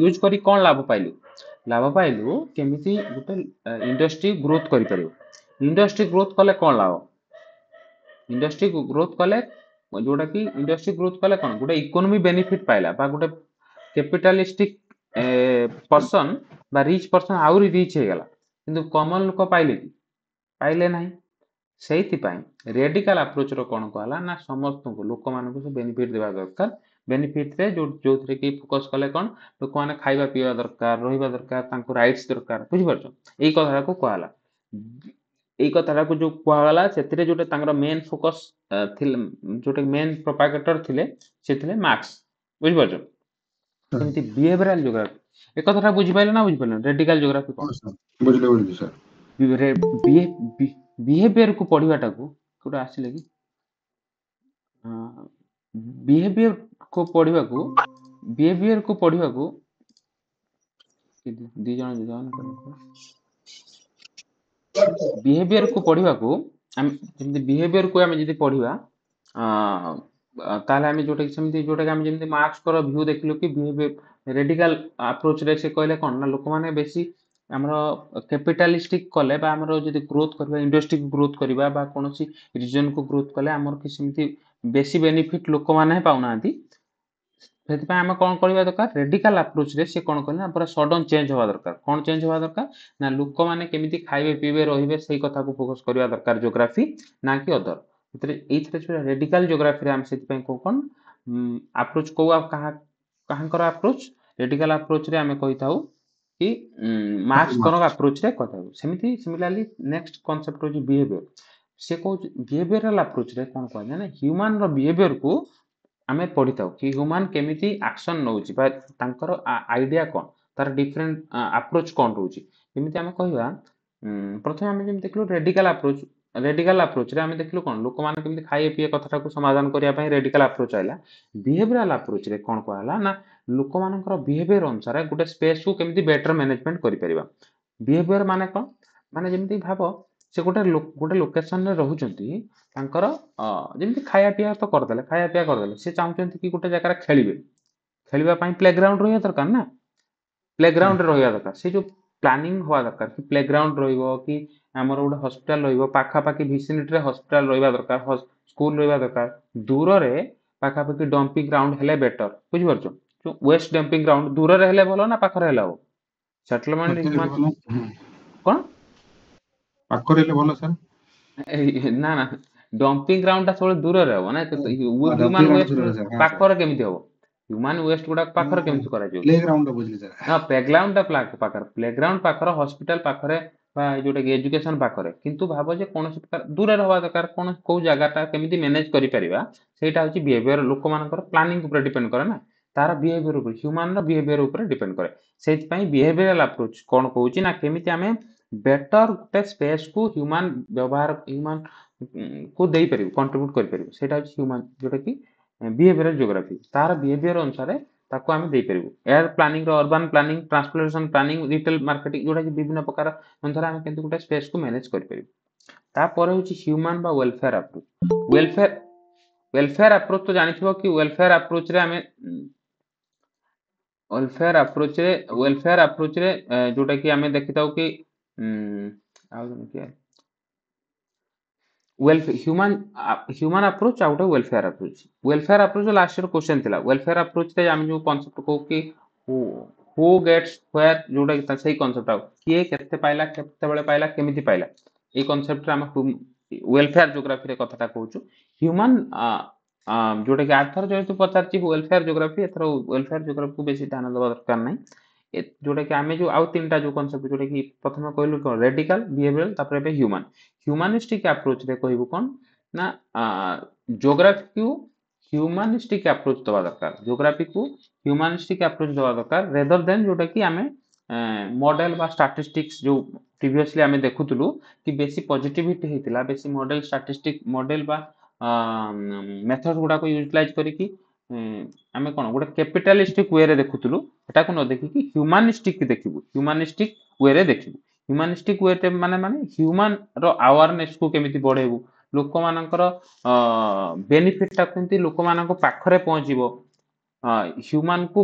ୟୁଜ କରି କଣ ଲାଭ ପାଇଲୁ? ଲାଭ ପାଇଲୁ କେମିତି ଗୋଟେ ଇଣ୍ଡଷ୍ଟ୍ରି ଗ୍ରୋଥ କରିପାରିବ। ଇଣ୍ଡଷ୍ଟ୍ରି ଗ୍ରୋଥ କଲେ କଣ ଲାଭ? ଇଣ୍ଡଷ୍ଟ୍ରି ଗ୍ରୋଥ କଲେ ଯୋଉଟା କି ଇଣ୍ଡଷ୍ଟ୍ରି ଗ୍ରୋଥ କଲେ କଣ, ଗୋଟେ ଇକୋନୋମି ବେନିଫିଟ ପାଇଲା, ବା ଗୋଟେ କ୍ୟାପିଟାଲିଷ୍ଟିକ ପର୍ସନ ବା ରିଚ୍ ପର୍ସନ ଆହୁରି ରିଚ୍ ହେଇଗଲା। କିନ୍ତୁ କମନ ଲୋକ ପାଇଲେ କି? ପାଇଲେ ନାହିଁ। ସେଇଥିପାଇଁ ରେଡିକାଲ ଆପ୍ରୋଚର କଣ କୁହାହେଲା ନା, ସମସ୍ତଙ୍କୁ ଲୋକମାନଙ୍କୁ ସବୁ ବେନିଫିଟ ଦେବା ଦରକାର। ବେନିଫିଟରେ ଯୋଉଥିରେ କି ଫୋକସ କଲେ କଣ, ଲୋକମାନେ ଖାଇବା ପିଇବା ଦରକାର, ରହିବା ଦରକାର, ତାଙ୍କୁ ରାଇଟ୍ସ ଦରକାର। ବୁଝିପାରୁଛ? ଏଇ କଥାଟାକୁ କୁହାହେଲା। ଏଇ କଥାଟାକୁ ଯୋଉ କୁହାଗଲା, ସେଥିରେ ଯୋଉଟା ତାଙ୍କର ମେନ୍ ଫୋକସ ଥିଲେ, ଯୋଉଟା ମେନ୍ ପ୍ରୋପାଗେଟର ଥିଲେ, ସେ ଥିଲେ ମାର୍କସ। ବୁଝିପାରୁଛ? ସେମିତି ବିହେଭିୟରାଲ ଜୋଗ୍ରାଫି, ଏ କଥାଟା ବୁଝିପାରିଲ ନା ବୁଝିପାରିଲ? ରେଡିକାଲ ଜୋଗ୍ରାଫି କଣ? ବୁଝିଲି ସାର୍। ବିହେଭିୟରକୁ ପଢିବାଟାକୁ କୋଉଟା ଆସିଲେ କି, ବିହେଭିୟରକୁ ପଢିବାକୁ ଦି ଜଣ ବିହେଭିୟରକୁ ପଢିବାକୁ ଆମେ ଯେମିତି ବିହେଭିୟର କୁ ଆମେ ଯଦି ପଢିବା ତାହେଲେ ଆମେ ଯୋଉଟା କି ଆମେ ଯେମିତି ମାର୍କ୍ସଙ୍କର ଭ୍ୟୁ ଦେଖିଲୁ କି ବିହେଭିୟର ରେଡିକାଲ ଆପ୍ରୋଚ ରେ ସେ କହିଲେ କଣ ନା ଲୋକମାନେ ବେଶୀ ଆମର କ୍ୟାପିଟାଲିଷ୍ଟିକ କଲେ ବା ଆମର ଯଦି ଗ୍ରୋଥ କରିବା ଇଣ୍ଡଷ୍ଟ୍ରି ଗ୍ରୋଥ କରିବା ବା କୌଣସି ରିଜନକୁ ଗ୍ରୋଥ କଲେ ଆମର କିଛି ସେମିତି ବେଶୀ ବେନିଫିଟ ଲୋକମାନେ ପାଉନାହାନ୍ତି। ସେଥିପାଇଁ ଆମେ କଣ କରିବା ଦରକାର ରେଡିକାଲ ଆପ୍ରୋଚରେ ସେ କଣ କଲେ ନା ପୁରା ସଡନ ଚେଞ୍ଜ ହବା ଦରକାର। କଣ ଚେଞ୍ଜ ହବା ଦରକାର ନା ଲୋକମାନେ କେମିତି ଖାଇବେ ପିଇବେ ରହିବେ ସେଇ କଥାକୁ ଫୋକସ କରିବା ଦରକାର ଜୋଗ୍ରାଫି ନା କି ଅଦର। ଏଇଥିରେ ରେଡିକାଲ ଜୋଗ୍ରାଫିରେ ଆମେ ସେଥିପାଇଁ କଣ ଆପ୍ରୋଚ କୋଉ କାହାଙ୍କର ଆପ୍ରୋଚ ରେଡିକାଲ ଆପ୍ରୋଚରେ ଆମେ କହିଥାଉ କି ମାର୍କ୍ସଙ୍କର ଆପ୍ରୋଚରେ କହିଥାଉ। ସେମିତି ସିମିଲାରଲି ନେକ୍ସଟ କନସେପ୍ଟ ହଉଛି ବିହେଭିୟର। ସେ କହୁଛି ବିହେଭିୟରାଲ ଆପ୍ରୋଚରେ କଣ କୁହାଯାଏ ନା ହ୍ୟୁମାନର ବିହେଭିୟରକୁ ଆମେ ପଢିଥାଉ କି ହ୍ୟୁମାନ କେମିତି ଆକ୍ସନ ନଉଛି ବା ତାଙ୍କର ଆଇଡିଆ କଣ ତାର ଡିଫରେଣ୍ଟ ଆପ୍ରୋଚ କଣ ରହୁଛି। ଯେମିତି ଆମେ କହିବା ପ୍ରଥମେ ଆମେ ଯେମିତି ଦେଖିଲୁ ରେଡିକାଲ ଆପ୍ରୋଚରେ ଆମେ ଦେଖିଲୁ କଣ ଲୋକମାନେ କେମିତି ଖାଇବା ପିଇବା କଥାଟାକୁ ସମାଧାନ କରିବା ପାଇଁ ରେଡିକାଲ ଆପ୍ରୋଚ ଆଇଲା। ବିହେଭିୟରାଲ ଆପ୍ରୋଚରେ କଣ କୁହାହେଲା ନା ଲୋକମାନଙ୍କର ବିହେଭିୟର ଅନୁସାରେ ଗୋଟେ ସ୍ପେସକୁ କେମିତି ବେଟର ମ୍ୟାନେଜମେଣ୍ଟ କରିପାରିବା। ବିହେଭିୟର ମାନେ କଣ ମାନେ ଯେମିତି ଭାବ ସେ ଗୋଟେ ଲୋକେସନରେ ରହୁଛନ୍ତି ତାଙ୍କର ଯେମିତି ଖାଇବା ପିଇବା ତ କରିଦେଲେ ସେ ଚାହୁଁଛନ୍ତି କି ଗୋଟେ ଜାଗାରେ ଖେଳିବା ପାଇଁ ପ୍ଲେଗ୍ରାଉଣ୍ଡ ରହିବା ଦରକାର ନା ପ୍ଲେଗ୍ରାଉଣ୍ଡରେ ରହିବା ଦରକାର। ସେ ଯୋଉ ପ୍ଲାନିଂ ହବା ଦରକାର କି ପ୍ଲେଗ୍ରାଉଣ୍ଡ ରହିବ କି ଆମର ଗୋଟେ ହସ୍ପିଟାଲ ରହିବ ପାଖାପାଖି ଭିସିନିଟିରେ ହସ୍ପିଟାଲ ରହିବା ଦରକାର ସ୍କୁଲ ରହିବା ଦରକାର। ଦୂରରେ ପାଖାପାଖି ଡମ୍ପିଂ ଗ୍ରାଉଣ୍ଡ ହେଲେ ବେଟର ବୁଝିପାରୁଛ। ୱେଷ୍ଟ ଡମ୍ପିଂ ଗ୍ରାଉଣ୍ଡ ଦୂରରେ ହେଲେ ଭଲ ନା ପାଖରେ ହେଲେ ହବ ସେଟଲମେଣ୍ଟ ପାଖରେ ହେଲେ ଭଲ। କଣ ପାଖରେ ହେଲେ ଭଲ ସାର୍। ନା ଡମ୍ପିଂ ଗ୍ରାଉଣ୍ଡ ଟା ସବୁବେଳେ ଦୂରରେ ହବ ନା ହ୍ୟୁମାନ ଡମ୍ପିଂ ୱେଷ୍ଟ ଦୂରରେ ସାର୍। ହଁ ସାର୍। ପାଖରେ କେମିତି ହବ ହ୍ୟୁମାନ ୱେଷ୍ଟ ଗୁଡାକ ପାଖରେ କେମିତି କରାଯିବ। ପ୍ଲେ ଗ୍ରାଉଣ୍ଡ ବୁଝିଲି ସାର୍। ନା ପ୍ଲେଗ୍ରାଉଣ୍ଡ ପାଖରେ ପ୍ଲେଗ୍ରାଉଣ୍ଡ ପାଖରେ ହସ୍ପିଟାଲ ପାଖରେ ବା ଯୋଉଟା କି ଏଜୁକେସନ ପାଖରେ କିନ୍ତୁ ଭାବ ଯେ କୌଣସି ପ୍ରକାର ଦୂରରେ ହବା ଦରକାର କଣ କୋଉ ଜାଗାଟା କେମିତି ମ୍ୟାନେଜ କରିପାରିବା ସେଇଟା ହଉଛି ବିହେଭିୟର ଲୋକମାନଙ୍କର ପ୍ଲାନିଂ ଉପରେ ଡିପେଣ୍ଡ କରେ ନା ତାର ବିହେଭିୟର ଉପରେ ହ୍ୟୁମାନର ବିହେଭିୟର ଉପରେ ଡିପେଣ୍ଡ କରେ। ସେଇଥିପାଇଁ ବିହେଭିୟରାଲ ଆପ୍ରୋଚ କଣ କହୁଛି ନା କେମିତି ଆମେ ବେଟର ଗୋଟେ ସ୍ପେସକୁ ହ୍ୟୁମାନ କୁ ଦେଇପାରିବୁ କଣ୍ଟ୍ରିବ୍ୟୁଟ କରିପାରିବୁ ସେଇଟା ହଉଛି ହ୍ୟୁମାନ ଯୋଉଟା କି ବିହେଭିୟରାଲ ଜିଓଗ୍ରାଫି ତାର ବିହେଭିୟର ଅନୁସାରେ ତାକୁ ଆମେ ଦେଇପାରିବୁ। Air planning urban planning transportation planning retail marketing ଯୋଉଟା କି ବିଭିନ୍ନ ପ୍ରକାର ଅନୁସାରେ ଆମେ କେମିତି ଗୋଟେ ସ୍ପେସକୁ ମ୍ୟାନେଜ କରିପାରିବୁ। ତାପରେ ହଉଛି ହ୍ୟୁମାନ ବା ୱେଲଫେୟାର ଆପ୍ରୋଚ। ୱେଲଫେୟାର ଆପ୍ରୋଚ ତ ଜାଣିଥିବ କି ୱେଲଫେୟାର ଆପ୍ରୋଚରେ ଯୋଉଟା କି ଆମେ ଦେଖିଥାଉ କି ହ୍ୟୁମାନ ଆପ୍ରୋଚ ଆଉ ଗୋଟେ welfare approach. Welfare approach last year question ଥିଲା। ୱେଲଫେୟାର ଆପ୍ରୋଚରେ ଆମେ ଯୋଉ କନସେପ୍ଟ କହୁ କି ହୁ ଗେଟ୍ସ ହ୍ୱେୟାର ଯୋଉଟା କି ସେଇ କନସେପ୍ଟ ଆଉ କିଏ କେତେ ପାଇଲା କେତେବେଳେ ପାଇଲା କେମିତି ପାଇଲା ଏଇ କନସେପ୍ଟରେ ଆମେ ୱେଲଫେୟାର ଜିଓଗ୍ରାଫିରେ କଥାଟା କହୁଛୁ। ହ୍ୟୁମାନ ଯୋଉଟା କି ଆର୍ଥର ଯେହେତୁ ପଚାରିଛି ୱେଲଫେୟାର ଜିଓଗ୍ରାଫି ଏଥର ୱେଲଫେୟାର ଜିଓଗ୍ରାଫିକୁ ବେଶୀ ଧ୍ୟାନ ଦେବା ଦରକାର ନାହିଁ। ଯୋଉଟା କି ଆମେ ଯୋଉ ଆଉ ତିନିଟା ଯୋଉ କନସେପ୍ଟ ଯୋଉଟା କି ପ୍ରଥମେ କହିଲୁ କଣ ରେଡିକାଲ ବିହେଭିୟରାଲ ତାପରେ ଏବେ ହ୍ୟୁମାନ ହ୍ୟୁମାନିଷ୍ଟିକ ଆପ୍ରୋଚରେ କହିବୁ କଣ ନା ଜିଓଗ୍ରାଫିକୁ ହ୍ୟୁମାନିଷ୍ଟିକ ଆପ୍ରୋଚ ଦେବା ଦରକାର। ଜିଓଗ୍ରାଫିକୁ ହ୍ୟୁମାନିଷ୍ଟିକ ଆପ୍ରୋଚ ଦେବା ଦରକାର ରେଦର ଦେନ ଯୋଉଟା କି ଆମେ ମଡେଲ ବା ଷ୍ଟାଟିଷ୍ଟିକ୍ସ ଯୋଉ ପ୍ରିଭିୟସଲି ଆମେ ଦେଖୁଥିଲୁ କି ବେଶୀ ପଜିଟିଭିଟି ହେଇଥିଲା ବେଶୀ ମଡେଲ ବା ମେଥଡ ଗୁଡାକ ୟୁଟିଲାଇଜ କରିକି ଆମେ କଣ ଗୋଟେ କ୍ୟାପିଟାଲିଷ୍ଟିକ ୱେରେ ଦେଖୁଥିଲୁ ସେଟାକୁ ନ ଦେଖିକି ହ୍ୟୁମାନିଷ୍ଟିକ ଦେଖିବୁ ହ୍ୟୁମାନିଷ୍ଟିକ ୱେରେ ଦେଖିବୁ। ହ୍ୟୁମାନିଷ୍ଟିକ ୱେ ମାନେ ହ୍ୟୁମାନ ର ଆୱାରନେସକୁ କେମିତି ବଢେଇବୁ ଲୋକମାନଙ୍କର ବେନିଫିଟଟା କେମିତି ଲୋକମାନଙ୍କ ପାଖରେ ପହଞ୍ଚିବ ହ୍ୟୁମାନକୁ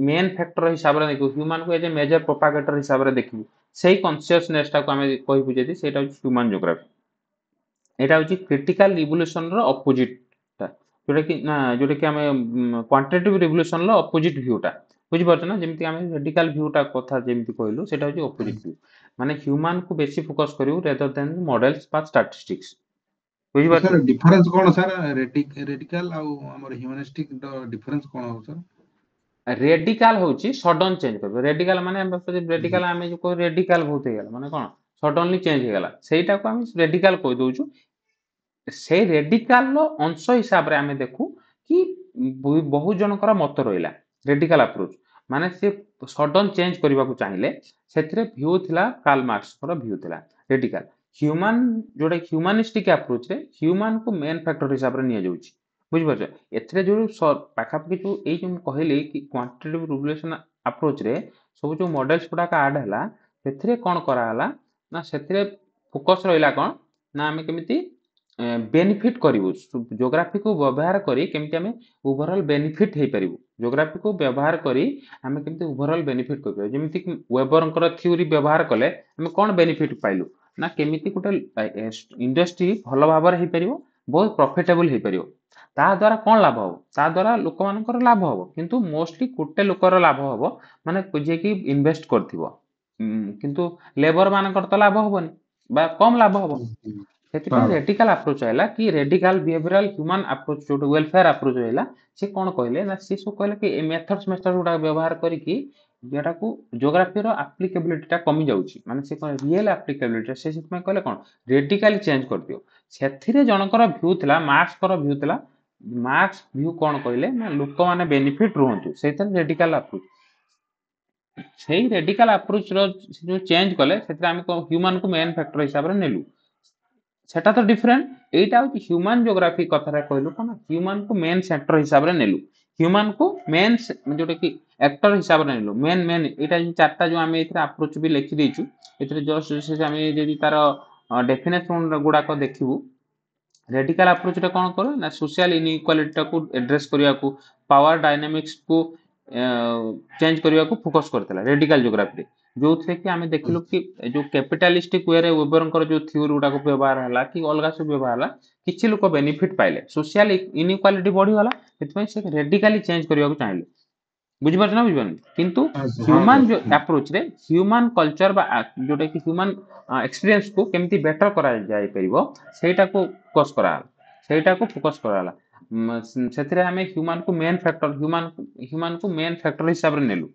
ମେନ୍ ଫ୍ୟାକ୍ଟର ହିସାବରେ ଦେଖିବୁ ହ୍ୟୁମାନକୁ ଏଜ ଏ ମେଜର ପ୍ରୋପାଗେଟର ହିସାବରେ ଦେଖିବୁ ସେଇ କନସିୟସନେସଟାକୁ ଆମେ କହିବୁ ଯଦି ସେଇଟା ହଉଛି ହ୍ୟୁମାନ ଜିଓଗ୍ରାଫି। ଏଇଟା ହଉଛି କ୍ରିଟିକାଲ ରିଭଲ୍ୟୁସନର ଅପୋଜିଟଟା ଯୋଉଟା କି ଆମେ କ୍ୱାଣ୍ଟିଟେଟିଭ ରିଭଲ୍ୟୁସନର ଅପୋଜିଟ ଭ୍ୟୁଟା ବୁଝିପାରୁଛ ନା ଯେମିତି ଆମେ ରେଡିକାଲ ଭ୍ୟୁଟା କଥା ଯେମିତି କହିଲୁ ସେଇଟା ହଉଛି ଅପୋଜିଟ ଭ୍ୟୁ ମାନେ ହ୍ୟୁମାନକୁ ବେଶୀ ଫୋକସ କରିବୁ ରେଦର ଦେନ ମଡେଲ୍ସ ବା ଷ୍ଟାଟିଷ୍ଟିକ୍ସ ବୁଝିପାରୁଛ। ସାର୍ ଡିଫରେନ୍ସ କଣ ସାର୍ ରେଡିକାଲ ଆଉ ଆମର ହ୍ୟୁମାନିଷ୍ଟିକ ଡିଫରେନ୍ସ କଣ ହବ ସାର୍? ରେଡିକାଲ ହଉଛି ସଡନ ଚେଞ୍ଜ କରିବ ରେଡିକାଲ ମାନେ ରେଡିକାଲ ଆମେ ଯୋଉ କହୁ ରେଡିକାଲ ବହୁତ ହେଇଗଲା ମାନେ କଣ ସଡନଲି ଚେଞ୍ଜ ହେଇଗଲା ସେଇଟାକୁ ଆମେ ରେଡିକାଲ କହିଦଉଛୁ। ସେଇ ରେଡିକାଲର ଅଂଶ ହିସାବରେ ଆମେ ଦେଖୁ କି ବହୁ ଜଣଙ୍କର ମତ ରହିଲା ରେଡିକାଲ ଆପ୍ରୋଚ ମାନେ ସେ ସଡନ ଚେଞ୍ଜ କରିବାକୁ ଚାହିଁଲେ ସେଥିରେ ଭ୍ୟୁ ଥିଲା କାର୍ଲ ମାର୍କ୍ସଙ୍କର ଭ୍ୟୁ ଥିଲା ରେଡିକାଲ। ହ୍ୟୁମାନ ଯୋଉଟା ହ୍ୟୁମାନିଷ୍ଟିକ ଆପ୍ରୋଚରେ ହ୍ୟୁମାନକୁ ମେନ୍ ଫ୍ୟାକ୍ଟର ହିସାବରେ ନିଆଯାଉଛି ବୁଝିପାରୁଛ। ଏଥିରେ ଯୋଉ ପାଖାପାଖି ଯୋଉ ଏଇ ଯୋଉ ମୁଁ କହିଲି କି କ୍ୱାଣ୍ଟିଟେଟିଭ ରିଭଲ୍ୟୁସନ ଆପ୍ରୋଚରେ ସବୁ ଯୋଉ ମଡେଲ୍ସ ଗୁଡାକ ଆଡ ହେଲା ସେଥିରେ କଣ କରାହେଲା ନା ସେଥିରେ ଫୋକସ ରହିଲା କଣ ନା ଆମେ କେମିତି ବେନିଫିଟ୍ କରିବୁ ଜୋଗ୍ରାଫିକୁ ବ୍ୟବହାର କରି କେମିତି ଆମେ ଓଭରଅଲ୍ ବେନିଫିଟ୍ ହେଇପାରିବୁ ଜୋଗ୍ରାଫିକୁ ବ୍ୟବହାର କରି ଆମେ କେମିତି ଓଭରଅଲ୍ ବେନିଫିଟ୍ କରିପାରିବୁ ଯେମିତିକି ୱେବରଙ୍କର ଥିଓରି ବ୍ୟବହାର କଲେ ଆମେ କ'ଣ ବେନିଫିଟ୍ ପାଇଲୁ ନା କେମିତି ଗୋଟେ ଇଣ୍ଡଷ୍ଟ୍ରି ଭଲ ଭାବରେ ହେଇପାରିବ ବହୁତ ପ୍ରଫିଟେବୁଲ୍ ହେଇପାରିବ ତା ଦ୍ୱାରା କ'ଣ ଲାଭ ହବ ତା ଦ୍ୱାରା ଲୋକମାନଙ୍କର ଲାଭ ହବ କିନ୍ତୁ ମୋଷ୍ଟଲି ଗୋଟେ ଲୋକର ଲାଭ ହବ ମାନେ ଯିଏକି ଇନଭେଷ୍ଟ କରିଥିବ କିନ୍ତୁ ଲେବର ମାନଙ୍କର ତ ଲାଭ ହବନି ବା କମ୍ ଲାଭ ହବ ସେଥିପାଇଁ ରେଡିକାଲ ଆପ୍ରୋଚ୍ ହେଲା କି ରେଡିକାଲ ବିହେଭିୟରାଲ ହ୍ୟୁମାନ ଆପ୍ରୋଚ୍ ଯୋଉଟା ୱେଲଫେୟାର ଆପ୍ରୋଚ୍ ହେଲା ସେ କ'ଣ କହିଲେ ନା ସେ ସବୁ କହିଲେ କି ଏ ମେଥଡ୍ସ ଗୁଡାକ ବ୍ୟବହାର କରିକି ଯେଟାକୁ ଜୋଗ୍ରାଫିର ଆପ୍ଲିକେବିଲିଟିଟା କମି ଯାଉଛି ମାନେ ସେ କ'ଣ ରିଏଲ ଆପ୍ଲିକେବିଲିଟି ସେ ସେଥିପାଇଁ କହିଲେ କ'ଣ ରେଡିକାଲି ଚେଞ୍ଜ କରିଦିଅ ସେଥିରେ ଜଣଙ୍କର ଭ୍ୟୁ ଥିଲା ମାର୍କ୍ସଙ୍କର ଭ୍ୟୁ ଥିଲା ମାର୍କ୍ସ ଭ୍ୟୁ କ'ଣ କହିଲେ ନା ଲୋକମାନେ ବେନିଫିଟ୍ ରୁହନ୍ତୁ ସେଇଥିରେ ରେଡିକାଲ ଆପ୍ରୋଚ୍ ସେଇ ରେଡିକାଲ ଆପ୍ରୋଚର ଯୋଉ ଚେଞ୍ଜ କଲେ ସେଥିରେ ଆମେ ହ୍ୟୁମାନକୁ ମେନ୍ ଫ୍ୟାକ୍ଟର ହିସାବରେ ନେଲୁ সেটা তো ডিফরেন্ট এইটা হচ্ছে হ্যুমান জিওগ্রাফি কথাটা কইলু কোন হ্যুমান কু মেন সেন্টার হিসাবে নেলু হ্যুমান কু মেন যেটা কি অ্যাক্টর হিসাবে নেলু মেন এটা যে চারটা যে আমি এতে আপ্রোচ বি লিখি দেইছু এতে জস্ট আমি যদি তার ডেফিনেশন গুড়াক দেখিবু রেডিকাল আপ্রোচটা কোন করে না সোশিয়াল ইনইক্ୱାଲିଟିଟାକୁ এড্রেস করিয়াকু পাওয়ার ডাইনামিক্স কু চেঞ্জ করিয়াকু ফোকস করতেলা রেডিকাল জিওগ্রাফি ଯୋଉଥିରେ କି ଆମେ ଦେଖିଲୁ କି ଯୋଉ କ୍ୟାପିଟାଲିଷ୍ଟିକ ୱେରେ ୱେବରଙ୍କର ଯୋଉ ଥିଓରି ଗୁଡାକ ବ୍ୟବହାର ହେଲା କି ଅଲଗା ସବୁ ବ୍ୟବହାର ହେଲା କିଛି ଲୋକ ବେନିଫିଟ ପାଇଲେ ସୋସିଆଲ ଇନଇକ୍ୱାଲିଟି ବଢିଗଲା ସେଥିପାଇଁ ସେ ରେଡିକାଲି ଚେଞ୍ଜ କରିବାକୁ ଚାହିଁଲେ ବୁଝିପାରୁଛ ନା ବୁଝିପାରୁନି କିନ୍ତୁ ହ୍ୟୁମାନ ଆପ୍ରୋଚରେ ହ୍ୟୁମାନ କଲଚର ବା ଯୋଉଟା କି ହ୍ୟୁମାନ ଏକ୍ସପିରିଏନ୍ସ କୁ କେମିତି ବେଟର କରାଯାଇ ପାରିବ ସେଇଟାକୁ ଫୋକସ କରାଗଲା ସେଥିରେ ଆମେ ହ୍ୟୁମାନକୁ ମେନ୍ ଫ୍ୟାକ୍ଟର ହ୍ୟୁମାନକୁ ମେନ୍ ଫ୍ୟାକ୍ଟର ହିସାବରେ ନେଲୁ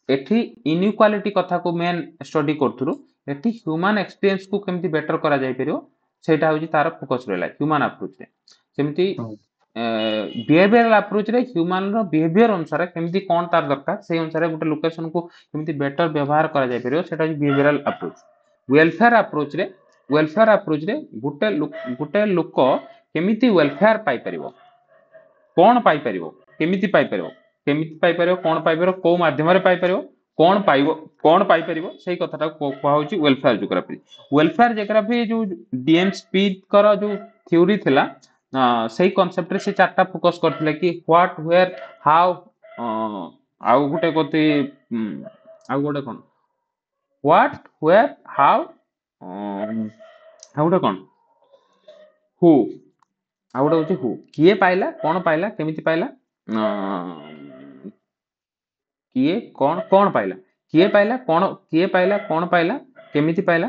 ଏଠି ଇନଇକ୍ୱାଲିଟି କଥାକୁ ମେନ୍ ଷ୍ଟଡି କରୁଥିଲୁ ଏଠି ହ୍ୟୁମାନ ଏକ୍ସପିରିଏନ୍ସକୁ କେମିତି ବେଟର କରାଯାଇ ପାରିବ ସେଇଟା ହଉଛି ତାର ଫୋକସ ରହିଲା ହ୍ୟୁମାନ ଆପ୍ରୋଚରେ ସେମିତି ବିହେଭିୟରାଲ ଆପ୍ରୋଚରେ ହ୍ୟୁମାନର ବିହେଭିୟର ଅନୁସାରେ କେମିତି କ'ଣ ତାର ଦରକାର ସେଇ ଅନୁସାରେ ଗୋଟେ ଲୋକେସନକୁ କେମିତି ବେଟର ବ୍ୟବହାର କରାଯାଇ ପାରିବ ସେଇଟା ହଉଛି ବିହେଭିୟରାଲ ଆପ୍ରୋଚ ୱେଲଫେୟାର ଆପ୍ରୋଚରେ ଗୋଟେ ଲୋକ କେମିତି ୱେଲଫେୟାର ପାଇପାରିବ କ'ଣ ପାଇପାରିବ କେମିତି ପାଇପାରିବ କ'ଣ ପାଇପାରିବ କୋଉ ମାଧ୍ୟମରେ ପାଇପାରିବ କ'ଣ ପାଇପାରିବ ସେଇ କଥାଟାକୁ କୁହାହଉଛି ୱେଲଫେୟାର ଜିଓଗ୍ରାଫି ଯୋଉ ଡିଏମ୍ ସ୍ପିଥଙ୍କର ଯୋଉ ଥିଓରି ଥିଲା ସେଇ କନସେପ୍ଟରେ ସେ ଚାରିଟା ଫୋକସ କରିଥିଲେ କି ହ୍ୱାଟ ହ୍ୱେର ହାଉ ଆଉ ଗୋଟେ କତି ଆଉ ଗୋଟେ କ'ଣ ହ୍ୱାଟ ହ୍ୱେର ହାଉ ଆଉ ଗୋଟେ କ'ଣ ହୁ ଆଉ ଗୋଟେ ହଉଛି ହୁ କିଏ ପାଇଲା କ'ଣ ପାଇଲା କେମିତି ପାଇଲା କିଏ କ'ଣ ପାଇଲା କ'ଣ ପାଇଲା କେମିତି ପାଇଲା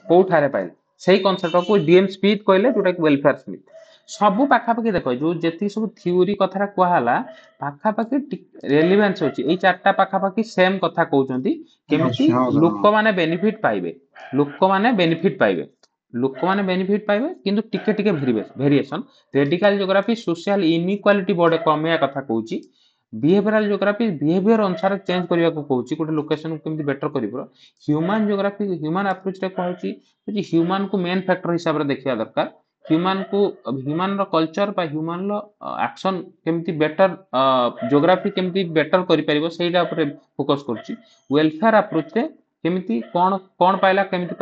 କୋଉଠାରେ ପାଇଲା ସେଇ କନସେପ୍ଟକୁ ଡିଏମ୍ ସ୍ମିଥ୍ କହିଲେ ଯୋଉଟା କି ୱେଲଫେୟାର ସ୍ମିଥ୍ ସବୁ ପାଖାପାଖି ଦେଖ ଯୋଉ ଯେତିକି ସବୁ ଥିଓରି କଥାଟା କୁହାହେଲା ପାଖାପାଖି ରେଲିଭାନ୍ସ ଅଛି ଏଇ ଚାରିଟା ପାଖାପାଖି ସେମ୍ କଥା କହୁଛନ୍ତି କେମିତି ଲୋକମାନେ ବେନିଫିଟ୍ ପାଇବେ କିନ୍ତୁ ଟିକେ ଟିକେ variation radical geography social inequality କମେଇବା କଥା କହୁଛି ବିହେଭିୟରାଲ ଜିଓଗ୍ରାଫି ବିହେଭିୟର ଅନୁସାରେ ଚେଞ୍ଜ କରିବାକୁ କହୁଛି ଗୋଟେ ଲୋକେସନକୁ କେମିତି ବେଟର କରିବ ହ୍ୟୁମାନ ଜିଓଗ୍ରାଫି ହ୍ୟୁମାନ ଆପ୍ରୋଚରେ କହୁଛି ହ୍ୟୁମାନକୁ ମେନ୍ ଫ୍ୟାକ୍ଟର ହିସାବରେ ଦେଖିବା ଦରକାର ହ୍ୟୁମାନର କଲଚର ବା ହ୍ୟୁମାନର ଆକ୍ସନ କେମିତି ବେଟର ଜିଓଗ୍ରାଫି କେମିତି ବେଟର କରିପାରିବ ସେଇଟା ଉପରେ ଫୋକସ କରୁଛି ୱେଲଫେୟାର ଆପ୍ରୋଚରେ କେମିତି କ'ଣ ପାଇଲା କେମିତି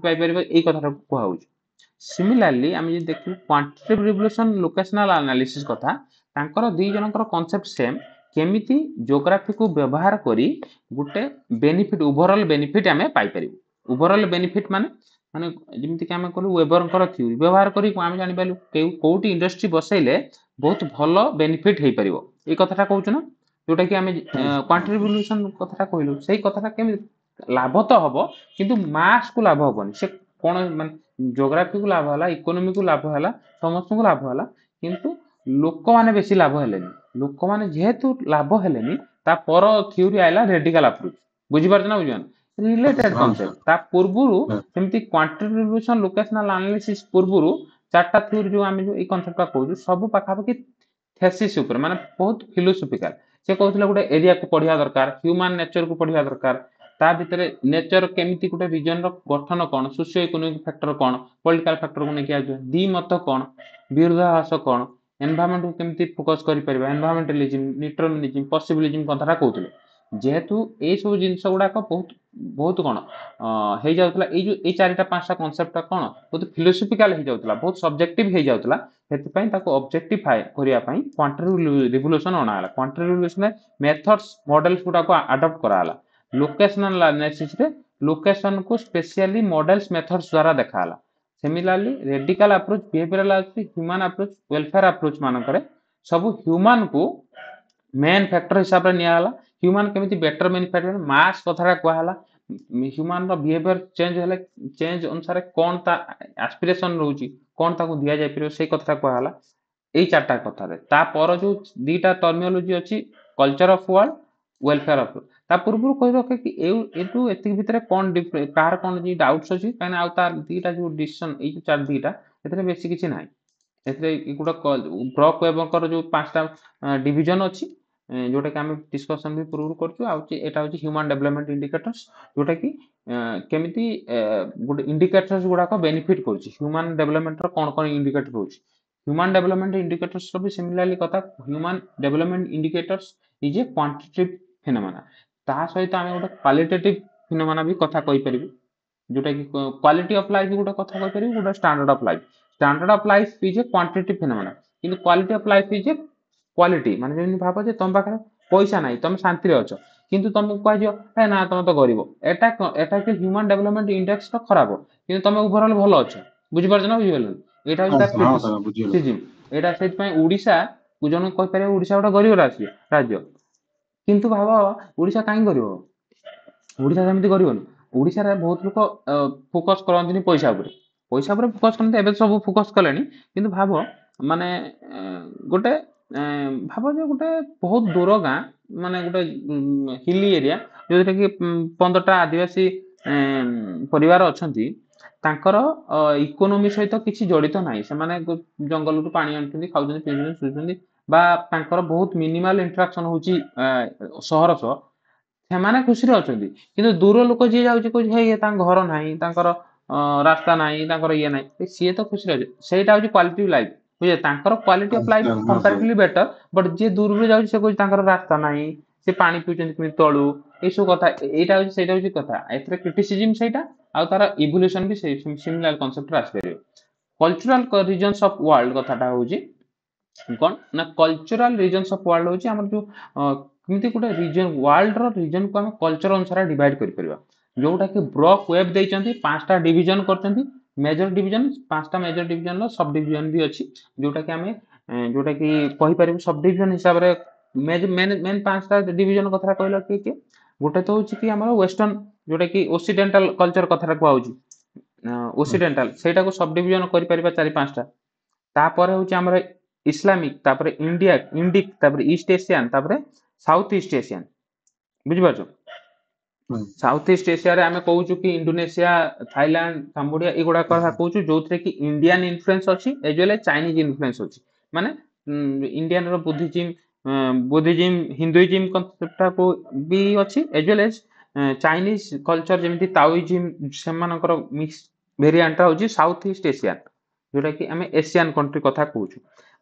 ପାଇପାରିବ ଏଇ କଥାଟାକୁ କୁହାହଉଛି ସିମିଲାରଲି ଆମେ ଯଦି ଦେଖିବୁ କ୍ୱାଣ୍ଟିଟେଟିଭ ରିଭଲ୍ୟୁସନ ଲୋକେସନାଲ ଆନାଲିସିସ୍ କଥା ତାଙ୍କର ଦୁଇ ଜଣଙ୍କର କନସେପ୍ଟ ସେମ୍ କେମିତି ଜିଓଗ୍ରାଫିକୁ ବ୍ୟବହାର କରି ଗୋଟେ ବେନିଫିଟ୍ ଓଭରଅଲ୍ ବେନିଫିଟ୍ ଆମେ ପାଇପାରିବୁ ଓଭରଅଲ୍ ବେନିଫିଟ୍ ମାନେ ଯେମିତିକି ଆମେ କହିଲୁ ୱେବରଙ୍କର ଥିଓରି ବ୍ୟବହାର କରି ଆମେ ଜାଣିପାରିଲୁ କୋଉଠି ଇଣ୍ଡଷ୍ଟ୍ରି ବସେଇଲେ ବହୁତ ଭଲ ବେନିଫିଟ୍ ହେଇପାରିବ ଏଇ କଥାଟା କହୁଛୁ ନା ଯୋଉଟା କି ଆମେ କ୍ୱାଣ୍ଟିଟେଟିଭ ରିଭଲ୍ୟୁସନ କଥାଟା କହିଲୁ ସେଇ କଥାଟା କେମିତି ଲାଭ ତ ହବ କିନ୍ତୁ ମାସକୁ ଲାଭ ହବନି ସେ କ'ଣ ମାନେ ଜିଓଗ୍ରାଫିକୁ ଲାଭ ହେଲା ଇକୋନୋମିକୁ ଲାଭ ହେଲା ସମସ୍ତଙ୍କୁ ଲାଭ ହେଲା କିନ୍ତୁ ଲୋକମାନେ ବେଶୀ ଲାଭ ହେଲେନି ଲୋକମାନେ ଯେହେତୁ ଲାଭ ହେଲେନି ତା ପର ଥିଓରି ଆଇଲା ରେଡିକାଲ ଆପ୍ରୋଚ୍ ବୁଝିପାରୁଛ ନା ବୁଝିପାରୁନ ରିଲେଟେଡ୍ କନସେପ୍ଟ ତା ପୂର୍ବରୁ ସେମିତି କ୍ୱାଣ୍ଟିଟେଟିଭ ରିଭଲ୍ୟୁସନ ଲୋକେସନାଲ ଆନାଲିସିସ୍ ପୂର୍ବରୁ ଚାରିଟା ଥିଓରି ଯୋଉ ଆମେ ଯୋଉ ଏଇ କନସେପ୍ଟଟା କହୁଛୁ ସବୁ ପାଖାପାଖି ଥେସିସ୍ ଉପରେ ମାନେ ବହୁତ ଫିଲୋସଫିକାଲ ସେ କହୁଥିଲେ ଗୋଟେ ଏରିଆକୁ ପଢିବା ଦରକାର ହ୍ୟୁମାନ ନେଚରକୁ ପଢିବା ଦରକାର ତା ଭିତରେ ନେଚର କେମିତି ଗୋଟେ ରିଜନର ଗଠନ କ'ଣ ସୋସିଓ ଇକୋନୋମିକ ଫ୍ୟାକ୍ଟର କ'ଣ ପଲିଟିକାଲ ଫ୍ୟାକ୍ଟରକୁ ନେଇକି ଆସୁଛି ଦ୍ୱିମତ କ'ଣ ବିରୋଧାଭାସ କ'ଣ ଏନଭାରମେଣ୍ଟକୁ କେମିତି ଫୋକସ କରିପାରିବା ଏନଭାରମେଣ୍ଟାଲିଜିମ୍ ନିଟ୍ରମିନିଜିମ୍ ପସିବିଲିଜିମ୍ କଥାଟା କହୁଥିଲେ ଯେହେତୁ ଏଇ ସବୁ ଜିନିଷ ଗୁଡାକ ବହୁତ बहुत कौन हो जाउतला एई चारिटा पांचटा कॉन्सेप्ट कौन बहुत फिलोसफिकल हो जाउतला बहुत सब्जेक्टिव हो जाउतला सेति ताको ऑब्जेक्टिफाई करिया पई क्वांटिटेटिव रिवोल्यूशन अनाला क्वांटिटेटिव रिवोल्यूशन मेथड्स मॉडल्स गुडा को अडॉप्ट कराला लोकेशनल एनालिसिस रे लोकेशन को स्पेशली मॉडल्स मेथड्स द्वारा देखाला similarly radical approach behavioural approach human approach welfare approach मानकरे सब ह्यूमन को मेन फैक्टर हिसाब रे नियाला ह्यूमन केमिति बेटर मैन्युफैक्चर मास कथारा कहला ह्यूमन रो बिहेवियर चेंज हेले चेंज अनुसार कोन ता एस्पिरेशन रहउची कोन ताको दिया जाय परियो सेई कथारा कहला एई चारटा कथा रे ता पर जो दीटा टर्मिनोलॉजी अछि culture of world welfare of ता पूर्व कहि रखे कि एटू एतिक भितरे कोन कार कोन जी डाउट्स अछि काना आ तार दीटा जो डिसीजन एई जो चार दीटा एतरे बेसी किछि नाही एतरे गुडा ब्रॉक वेबकर जो पांचटा डिवीजन अछि जोटा कि आम डिस्कसन भी पूर्व करता हूँ ह्यूमन डेवलपमेंट इंडिकेटर्स जोटा कि केमिति गोटे इंडिकेटर्स गुड़ाक बेनिफिट करुच्ची ह्यूमन डेवलपमेंट कौन कौन इंडिकेटर रोचे ह्यूमन डेवलपमेंट इंडिकेटर्स भी सिमिलरली कथा human development indicators is a quantitative phenomena ता सहित आम गोटे क्वालिटेटिव फिनोमेना भी कथा कहि परिबु जोटा कि क्वालिटी ऑफ लाइफ गोटे कथा कहि परिबु गोटे standard of life is a quantitative phenomena किंतु quality of life is a quality माने जेमि भाबो जे तुम पाखरे पैसा नाही तुम शांति रे अछ किंतु तुमको कह दियो ए ना तुम तो गरीब एटा के ह्यूमन डेवलपमेंट इंडेक्स तो खराब किंतु तुम ओवरऑल भलो अछ बुझि परछ ना बुझि गेलन एटा हाँ तार सर हाँ सर बुझिगली क्रिटिसिज्म एटा सेत पय ओडिसा को जन कहि पारे ओडिसा गोटे गरीब राज्य किंतु भाबो ओडिसा काहे गरीब ओडिसा सेमति गरीब ओडिसा रे बहुत लोक फोकस करंतिनी पैसा ऊपर फोकस करते एबे सब फोकस कलेनी किंतु भाबो माने गोटे भाव जे गोटे बहुत दूर गाँ माने गोटे हिली एरिया जो कि 15टा आदिवासी परिवार अछंती तांकर इकोनॉमी सहित किछि जड़ित नाही सेमाने जंगल रु पानी आनुचंती खाउचंती पिउचंती सुचंती बा तांकर बहुत मिनिमल इंटरेक्शन होची सहर सह ସେମାନେ ଖୁସିରେ ଅଛନ୍ତି କିନ୍ତୁ ଦୂର ଲୋକ ଯିଏ ଯାଉଛି କହୁଛି ହେଇ ତାଙ୍କ ଘର ନାହିଁ ତାଙ୍କର ରାସ୍ତା ନାହିଁ ତାଙ୍କର ଇଏ ନାହିଁ ସିଏ ତ ଖୁସିରେ ଅଛି ସେଇଟା ହଉଛି କ୍ୱାଲିଟି ଲାଇଫ ବୁଝେ ତାଙ୍କର କ୍ୱାଲିଟି ଅଫ ଲାଇଫ हाँ सर କମ୍ପାରେଟିଭଲି ବେଟର ବଟ୍ ଯିଏ ଦୂରରୁ ଯାଉଛି ସେ କହୁଛି ତାଙ୍କର ରାସ୍ତା ନାହିଁ ସେ ପାଣି ପିଉଛନ୍ତି କେମିତି ତଳୁ ଏଇସବୁ କଥା ଏଇଟା ହଉଛି ସେଇଟା ହଉଛି କଥା ଏଥିରେ କ୍ରିଟିସିଜିମ ସେଇଟା ଆଉ ତାର ଇଭଲ୍ୟୁସନ ବି ସେଇ ସିମିଲାର କନସେପ୍ଟରେ ଆସିପାରିବ କଲଚରାଲ ରିଜନ୍ସ ଅଫ ୱାର୍ଲଡ କଥାଟା ହଉଛି କଣ ନା କଲଚରାଲ ରିଜନ୍ସ ଅଫ ୱାର୍ଲଡ ହଉଛି ଆମର ଯୋଉ କେମିତି ଗୋଟେ ରିଜन ୱାର୍ଲଡ ର ରିଜନ କୁ ଆମେ କଲଚର ଅନୁସାରେ ଡିଭାଇଡ କରିପାରିବା ଯୋଉଟା କି ବ୍ରକ୍ ୱେବ ଦେଇଛନ୍ତି ପାଞ୍ଚଟା ଡିଭିଜନ କରିଛନ୍ତି मेजर डिवीजन पांचटा मेजर डिवीजन लो सब डिवीजन भी अछि जोटा कि कहि परिबु सब डिवीजन हिसाब रे मेन पांचटा डिवीजन कथा कहला कि गोटे तो होछि कि हमर वेस्टर्न जोटा कि ओसिडेंटल कल्चर कथा को आउछि ओसिडेंटल सेटा को सब डिवीजन करि परिबा चारि पांचटा तापर होछि हमर इस्लामिक तापर इंडिया इंडिक तापर ईस्ट एशियन तापर साउथ ईस्ट एशियन बुझि पाछो साउथ ईस्ट एशिया रे आमे कहूछु कि इंडोनेशिया थाईलैंड कंबोडिया एगुडा कथा कहूछु जोथरे कि इंडियन इन्फ्लुएंस अछि as well as Chinese influence अछि माने इंडियन रो बुद्धिज्म हिंदुइज्म कॉन्सेप्ट को भी अछि as well as Chinese culture जेमिति ताओइज्म सेमानकर मिक्स वेरिएंट होछि साउथ ईस्ट एशियन जोटा कि आमे एशियन कंट्री कथा कहूछु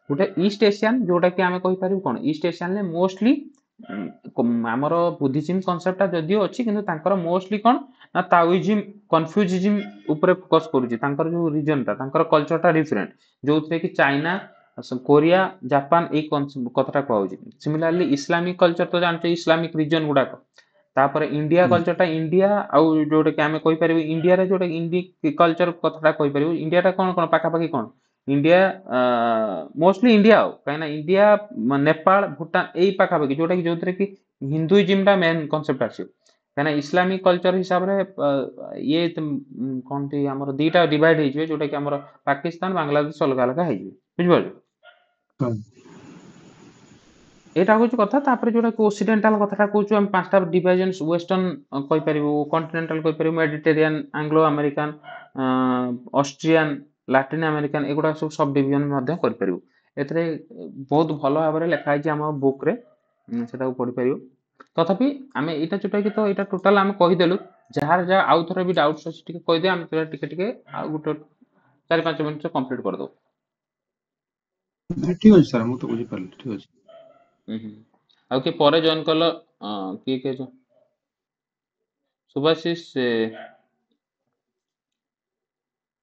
गोटे ईस्ट एशियन जोटा कि आमे कहि पारिबु कोन ईस्ट एशियन ले मोस्टली आमर बुद्धिज्म कॉन्सेप्ट जदियो अछि किंतु तांकर मोस्टली कोन ना ताओइज्म कन्फ्यूजिज्म ऊपर फोकस करूची तांकर जो रीजन ता तांकर कल्चर ता डिफरेंट जोथरे कि चाइना कोरिया जापान ए कथाटा कहूची सिमिलरली इस्लामिक कल्चर तो जानते इस्लामिक रीजन गुडा तापर इंडिया कल्चर ता इंडिया आउ जोटे कि आमे कहि परिबु इंडिया रे जोटे इंडिक कल्चर कथाटा कहि परिबु इंडिया ता कोन कोन पाखा पाखी कोन इंडिया मोस्टली इंडिया कहीं इंडिया नेपाल भूटान यही पाखापाखि जोटा कि जो कि हिंदुइज्म टा मेन कॉन्सेप्ट आसी कहीं इस्लामिक कल्चर हिसाब रे ये कौन थी हमर दीटा डिवाइड हो जिवे जोटा कि हमर पाकिस्तान बांग्लादेश अलग अलग हो जिवे बुझ एटा होची कथा तापर जोटा कि ओसिडेंटल कथाटा कहूछु हम पांचटा डिवीजन वेस्टर्न कहि परिबु कॉन्टिनेंटल कहि परिबु Mediterranean Anglo American Austrian Latin American एगुडा सब डिवीजन मध्य करि परिबु एतरे बहुत भलो भाबरे लिखा है हम बुक रे सेटा को पढि परिबु तथापि आमे एटा जोटा कि तो एटा टोटल हम कहि देलु जहार जा आउ थरे भी डाउट्स अछि टिके कहि दे हम तोरा टिके आ गुटो 4-5 मिनिट से कंप्लीट कर दो ठीक अछि सर मु तो बुझि पारली ठीक अछि आउ के परे जॉइन करलो किए के जो सुभाशिष ସେ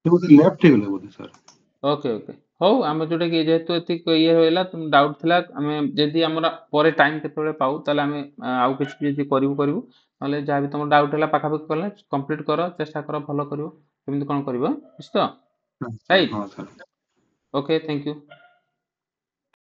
ବୋଧେ ଲେଫ୍ଟ ହେଇଗଲେ ବୋଧେ ସାର୍। ओके ओके ହଉ ଆମେ ଯୋଉଟା କି ଯେହେତୁ ଏତିକି ଇଏ ରହିଲା ତୁମ ଡାଉଟ୍ ଥିଲା ଆମେ ଯଦି ଆମର ପରେ ଟାଇମ୍ କେତେବେଳେ ପାଉ ତାହେଲେ ଆମେ ଆଉ କିଛି ଯଦି କରିବୁ ନହେଲେ ଯାହା ବି ତମର ଡାଉଟ୍ ହେଲା ପାଖାପାଖି କଲେ କମ୍ପ୍ଲିଟ୍ କର ଚେଷ୍ଟା କର ଭଲ କରିବ କେମିତି କ'ଣ କରିବ ନିଶ୍ଚିତ ହଁ ରାଇଟ୍ ହଁ ସାର୍। Okay thank you